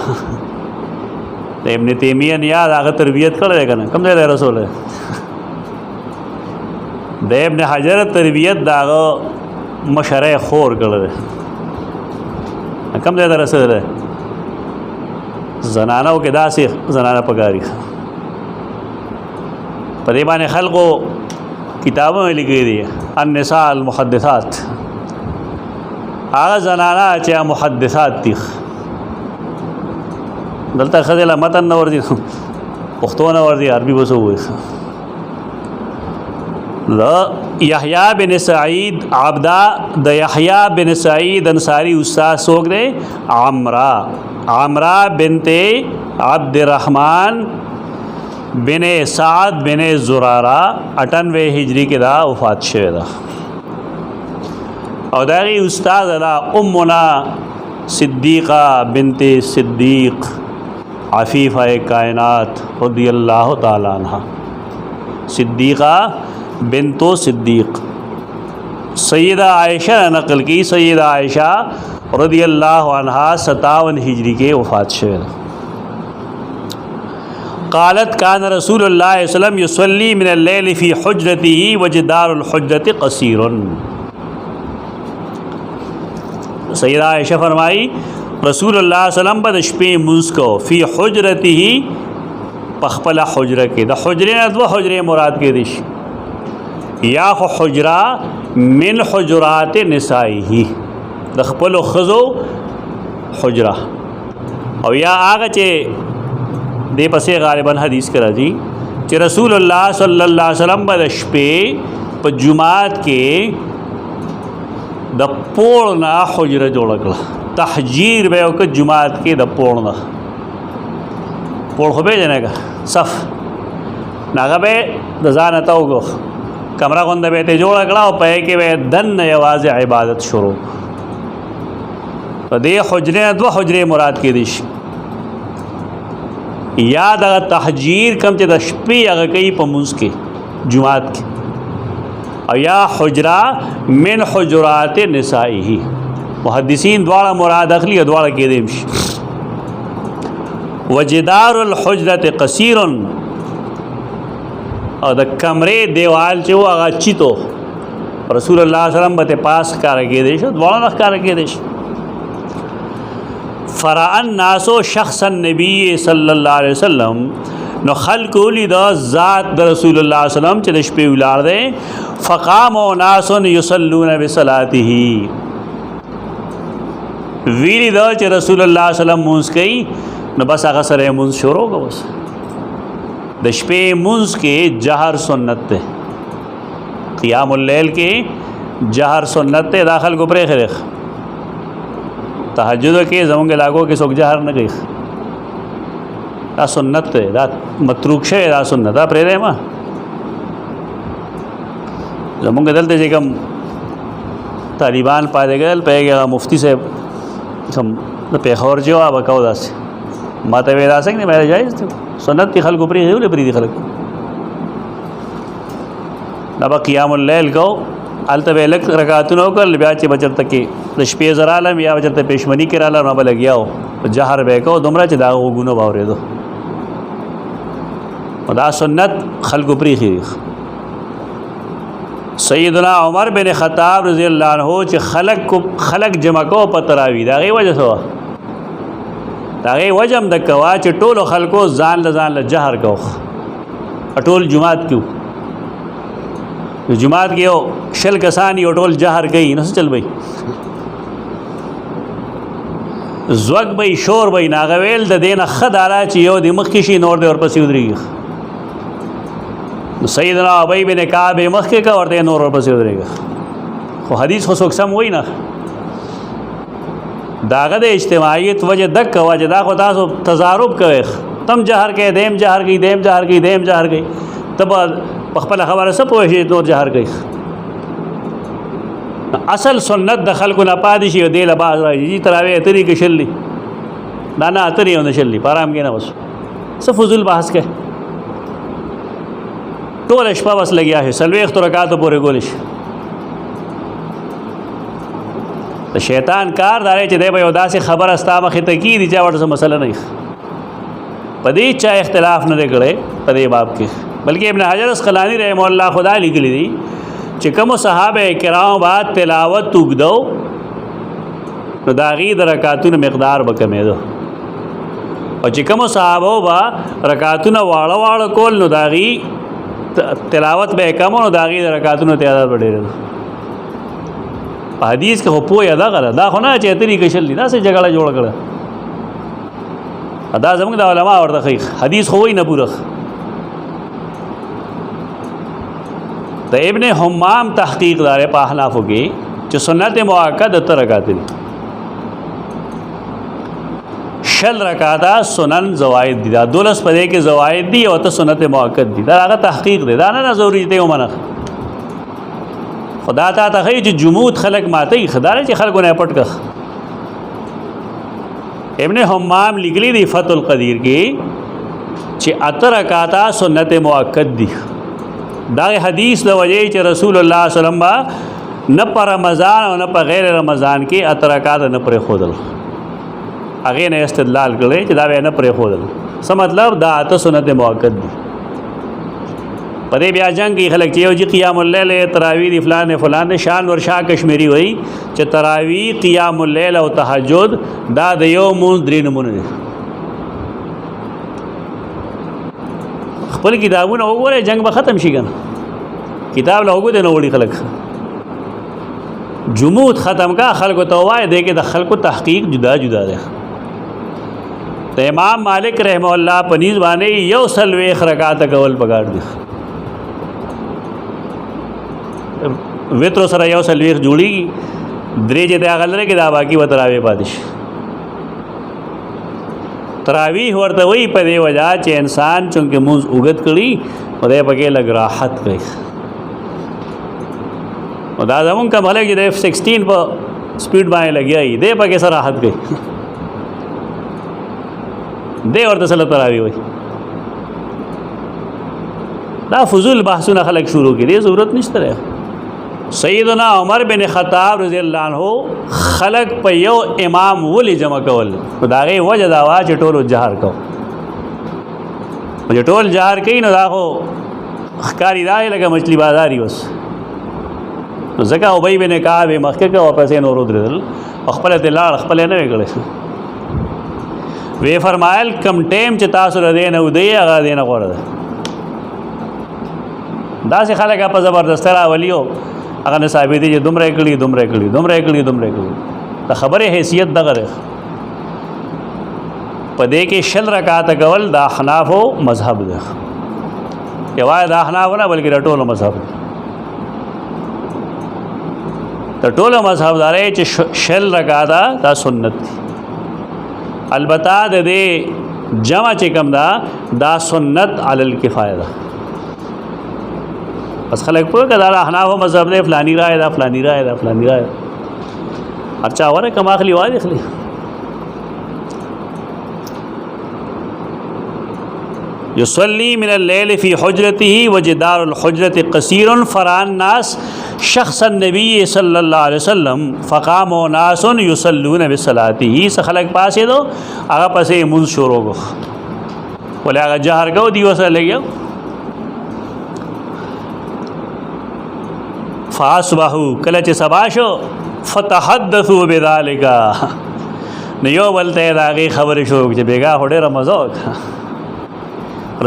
د ابن تیمیه نیا هغه تربیت کړل کنه کوم ځای رسول د ابن حجر تربیت داغه مشره خور کړل. کم ځای ته رسېدلی زنانو کې داسې زنانه پکاري په دې باندې خلقو کتابونه لیکلي دي النساء المحدثات هغه زنانه چې محدثات دي دلته ښځې له متن نه ورځي پښتو نه ورځي عربي به څه ووایي یحیی بن سعید عبدا د یحیی بن سعید انصاری استاد څوک دی عمرہ بنت عبد الرحمن بن سعد بن زرارہ 98 ہجری کې دا وفات شوی ده او داغي استاد دا امنا صدیقہ بنت صدیق عفیفہ کائنات رضی اللہ تعالی عنہ صدیقہ بنت صدیق سیدہ عائشہ نقل کی سیدہ عائشہ رضی اللہ عنہ 57 ہجری کے وفات شوی قالت کان رسول اللہ صلی اللہ علیہ وسلم یصلی من اللیل فی حجرته وجدار الحجرة قصیر سیدہ عائشہ فرمائی رسول اللہ صلی اللہ علیہ وسلم بد شپې منځ کو فی حجرته پخپل حجره کې د حجرې نه دوه حجرې مراد کې دي یا حجرہ من حجرات نسائه د خپل خزو حجرہ او یا هغه چې دې پسې غالبا حدیث کرا جی چې رسول الله صلی الله علیه وسلم د شپې په جمعات کې د پوړ نه حجره جوړ کړه تحجیر به او که جمعات کې د پوړ نه پوړ خو به جنګه صف ناغه به د ځان ته وګو کمره غونډه به ته جوړ کړه او په کې به دن یوازې عبادت شروع په دې حجره دوه حجره مراد کې دي یا د تحجیر کم چې د شپې هغه کوي په منځ کې جمعات کې او یا حجرہ من حجرات نسائه محدثین دواړه مراد اخلي دواړه کې دي وجدار الحجرة قصیر او د کمرې دیوال چې هغه چیتو رسول الله صلی الله علیه وسلم به پاس کار کې دي شو دواړه نه کار کې دي فرع الناس شخص النبی صلی الله علیه وسلم نو خلق لید ذات د رسول الله صلی الله علیه وسلم چې د شپې ولار دی فقام ناس یصلون بصلاته ویلی دا چې رسول الله صلی الله علیه وسلم مونږ کوي نو بس هغه سره مونږ شروع کو بس د شپې مونږ کې جهر سنت ده قیام اللیل کې جهر سنت ده داخل کو پرې خره تهجد کې زمونږ لاګو کې څوک جهر نه کوي دا سنت ده دا متروک شه دا سنت دا پرې ده ما زمونږ دلته چې کوم طالبان پاتې ګل پیګه مفتی صاحب کوم د پیښور جواب وکاو داسې ما ته ویل اسنګ نه مې جایز سنت کی خلکو پرې هیول پرې دي خلک دا با قیام اللیل کو الته ویلک رکعاتونو کول بیا چې بچرته کې د شپې زرالم یا بچرته پېشمنی کړه نو بل لګیاو جهر به کو دومره چې دا وګونو باورې دو دا سنت خلکو پرې خیر سیدنا عمر بن خطاب رضی اللہ عنہ چې خلق جمع کو په تراوی دا غي وجه سوا دا غي وجم د کوا چې ټولو خلکو ځان له جهر کو ټول جمعات کیو جمعات کې یو شل کسان یو ټول جهر کوي نو چل بای زوګ بای شور بای ناغویل د دینه خدارا چې یو د مخ کې شي نور د ورپسې ودرېږي سیدنا ابی بن کعب مخ کې کا ورته نور ورپسې ودرېږي خو حدیث خو څوک سم وای نه داغه د اجتماعیت وجه دک وجه دا خو تاسو تضارب کوي تم جهر کې دیم جهر کې دیم جهر کې دیم جهر کې تب خپل خبره سره پوه شي نور جهر کوي اصل سنت د خلکو نه پاتې شي دی له باز راځي تراوی اترې کې شللی دا نه اترې نه شللی پارام کې نه وس څه فضول بحث کوي ټول شپه بس لګیا ہے سلويخ رکعات پورې ګولش د شیطان کار داري چې دی به یو داسې خبر استا مخې ته کی دي چې ورته مسله نه پدې چا اختلاف نه کړي پدې باب کې بلکې ابن حجر اسقلانی رحمه الله خدا لیکلی دي چې کوم صحابه کرام بعد تلاوت وګدو نو د هغې د رکعتونو مقدار به کمېده او چې کومو صحابو به رکعتونه واړه واړه کول نو د هغې تلاوت به یې کم و نو د هغې د رکعتونو تعداد به ډېره په حدیث کې خو پوهه دغه ده دا خو نه چې اتري کشل دي داسې جګړه جوړه کړه دا زموږ د علما ورته ښیي حدیث خو وایي نه پوره د ابن حمام تحقیق دار په احنافو کې چې سنت مؤکد 8 رکعات دي شل رکعاته سنن زوائد دي دا 12 په دې کې زوائد دي او ته سنت مؤکد دي دا هغه تحقیق دی دا نه ضروري دی ومنه خدا ته ته چې جمود خلق ماته خدای چې خلقونه پټ کړ ابن حمام لیکلی دی فتح القدیر کې چې 8 رکعاته سنت مؤکد دي دا حدیث د وجه چې رسول الله صلی الله علیه وسلم نه پر رمضان او نه پر غیر رمضان کې 8 رکعات نه پرې خودل هغه نه استدلال کړي چې دا نه پرې خودل څه مطلب دا 8 سنت مؤکد دي په دې بیا جنگ کې خلک چې یو چې قیام الليل تراویح دی فلان شان ورشا کشمیری وای چې تراویح قیام الليل او تهجد دا د یو مون درې نمونه دي خپل کتابونه وګوره جنگ به ختم شي کنه کتاب له وګورئ نو وړي خلک جمود ختم کا خلکو ته وای دی کې د خلکو تحقیق جدا جدا ده ته امام مالک رحمه الله پنیز باندې یو سلويخ رکعات کول پکار دي وتر سره یو سلويخ جوړي درې چې دا غلره کې دا باقي وتراوي پادش تراویح ورته وی په دی وجہ چې انسان چونکه موز اوګت کړي خدای پکې لګ راحت کوي او دا زمون کوم هله چې د F16 په سپیډ باندې لګیای دی پکې سره راحت کوي دی ورته سره تراویح وي دا فضول بحثونه خلک شروع کړي ضرورت نشته سیدنا عمر بن خطاب رضی الله عنه خلق په یو امام ولی جمع کول داغه وجه دا وا چې ټولو جهر کو چې ټول جهر کین نو دا خو ښکاری راي لکه مچلی بازاري وس زکه ابي بن کعب مخکې کو واپس نور درل خپل دلال خپل نه وکړي وی فرمایل کم ټیم چې تاسو ردی نه ودی هغه دینه غوړه دا سه خلک په زبردست را ولیو هغه نه ثابت دي چې دومره کړي دا خبره حیثیت دغه په دې کې شل رکعات کول دا احناف مذهب ده یوای دا احناف نه بلکې ټول مذهب ته ټول مذهب داري چې شل رکعات دا سنت دي البته د دې جمع چې کوم دا سنت علی الکفایه ده بس خلک په کدا احناف مذهب نه فلانی رائے دا فلانی رائے اچھا اوره کما اخلي وای اخلي يصلي من الليل في حجرته وجدار الحجرة قصير فرعى الناس شخص النبي صلى الله عليه وسلم فقاموا ناس يصلون بصلاته سخلق پاسه دو هغه پسې مون شروع کو ولې هغه جهر کو دی وسه لګیو فاصبحوا کله چې سبا شو فتحدثوا بذلك نو بلته داغه خبر شو چې بیگا هډه رمضان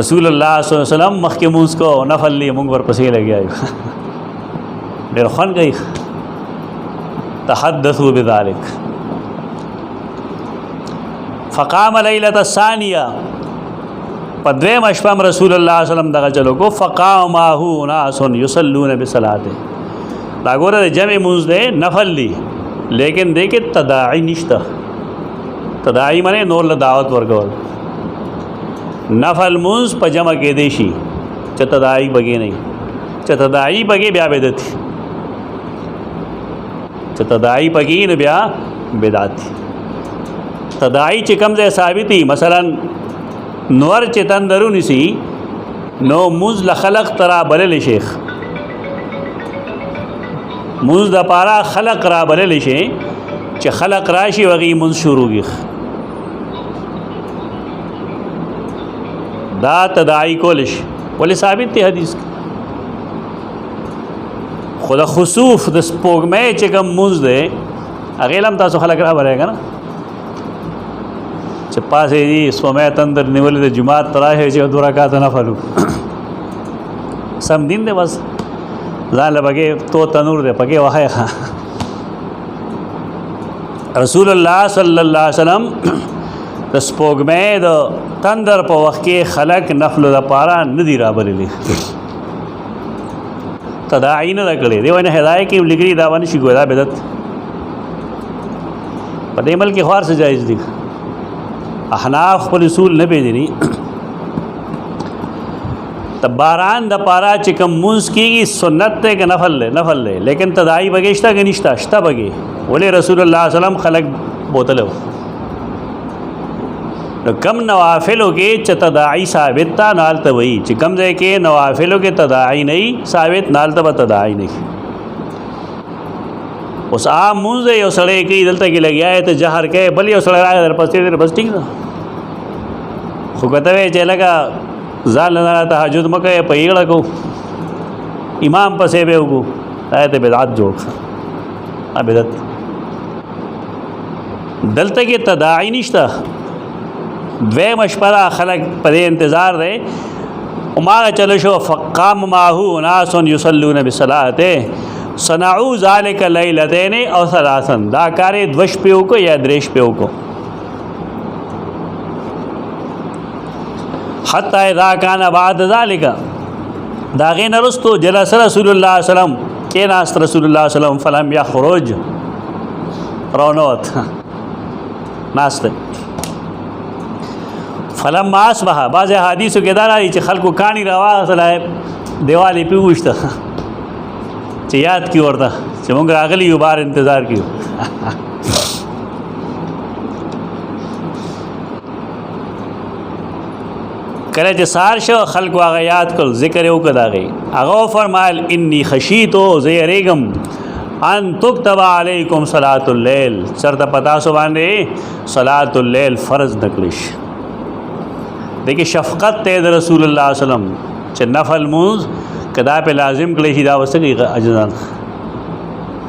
رسول الله صلی الله علیه وسلم مخکې موږ کو نفل لی موږ ورپسې لګیایو ډېر خوان گئی تحدثوا بذلك فقام ليله الثانيه پدویم اشپم رسول الله صلی الله علیه وسلم دغه چلو کو فقام معه ناس يصلون بصلاته دا ګوره جمع موږ ده نفل لی لیکن دیکھے تداعی نشته تداعی معنی نور له دعوت ورکول نفل موږ په جمع کې دی شي چې تداعی بګې نه چې تداعی بګې بیا بدعت چې تداعی بګې نه بیا بدعت تداعی چې کوم ځای ثابتي مثلا نور چې تندرونی سي نو موږ لخلق ترا بلل شیخ موږ د پارا خلق را بلل شي چې خلق راشي وغي موږ شروعي دا تداعی کولش ولې ثابت دی حدیث خدا خسوف د سپوږمۍ چې کوم موږ ده هغې هم تاسو خلک رابرئ که نه چې پاسېږي سپمی تندر نیولې د جومات ته راشئ چې 2 رکعاته نفل سم دین دی بس ځان له پکې تو تنور دی پکې وهی رسول الله صلی الله علیه وسلم د سپوږمۍ د تندر په وخت کې خلک نفلو دپاره نه دي رابللي تداعي نه ده کړې دی وایي نه هدایه کې لیکلي دا به نه شي ګوی دا بدعت په دې ملک کې خو هر څه جایز دي احناف خپل اصول نه پېژني د باران د پاره چې کوم مونځ کېږي سنت دی که نفل دی لیکن تداعي بګې شته که نشته شته بګې ولې رسول الله صلی الله علیه وسلم خلک بوتلو نو کم نوافلو کې چې تداعي ثابت تا نال ته وایي چې کم ځای کې نوافلو کې تداعي نه ثابت نال ته به تداعي نه اوس عام مونځ یو سړی کوي دلته کې لګیا دی ته جهر کوي بل یو سړی راغی درپسې دی بس ټیک ده خو که ته وایې چې لکه ځان له ځانه تهجد مه کوې په ایږړه کو امام پسې به وکړو دا ته بدعت جوړ کړه بدعت دلته کې تداعي نشته دویمه شپه ده خلک په دې انتظار دی هماغه چلو شو فقام معه ناس یصلون بصلاته صنعوا ذلك لیلتین او ثلاثا دا کار یې 2 شپې وکړو یا 3 شپې وکړو حتی اذا کان بعد ذلك دا غې نه وروستو جلس رسول الله صلی الله علیه وسلم کېناست رسول الله صلی الله علیه وسلم فلم یخرج رونوت ناست فلما اصبح بعض حدیثو کې دا راځي چې خلکو کاڼي راواغېستله دیوالې پې وویشته چې یاد کړي ورته چې موږ راغلي یو بار انتظار کړو کله چې سهار شو خلکو هغه یاد کړل ذکر یې وکړ د هغې هغه وفرمایل انی خشیتو زه یېرېږم ان تکتب علیکم صلاة اللیل چېرته په تاسو باندې صلاة اللیل فرض نه کړی شي دیکھیں شفقت تے د رسول اللہ صلی اللہ علیہ وسلم چې نفل مونځ کدا پہ لازم کړی شي دا وسګي اجزان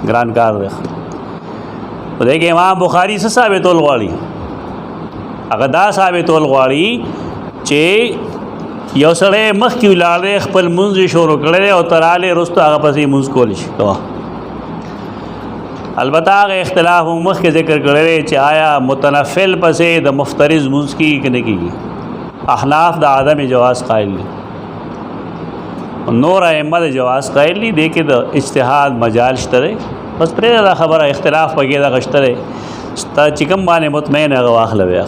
ګران کار دی دیکھیں امام بخاری څه ثابتول غواړي هغه دا ثابتول غواړي چې یو سړی مخکې ولاړ خپل مونځ شروع کړی او تراله رستو هغه پسې مونځ کولی شي البته هغه اختلاف مخکې ذکر کړی چې آیا متنفل پسې د مفترض مونځ کیږي که نه کیږي احناف د عدم جواز قائل دي نور ائمه د جواز قائل دي دې کې د اجتهاد مجال شته بس پرې دا خبره اختلاف پکې دا غشته چې کوم باندې مطمئن هغه واخلوي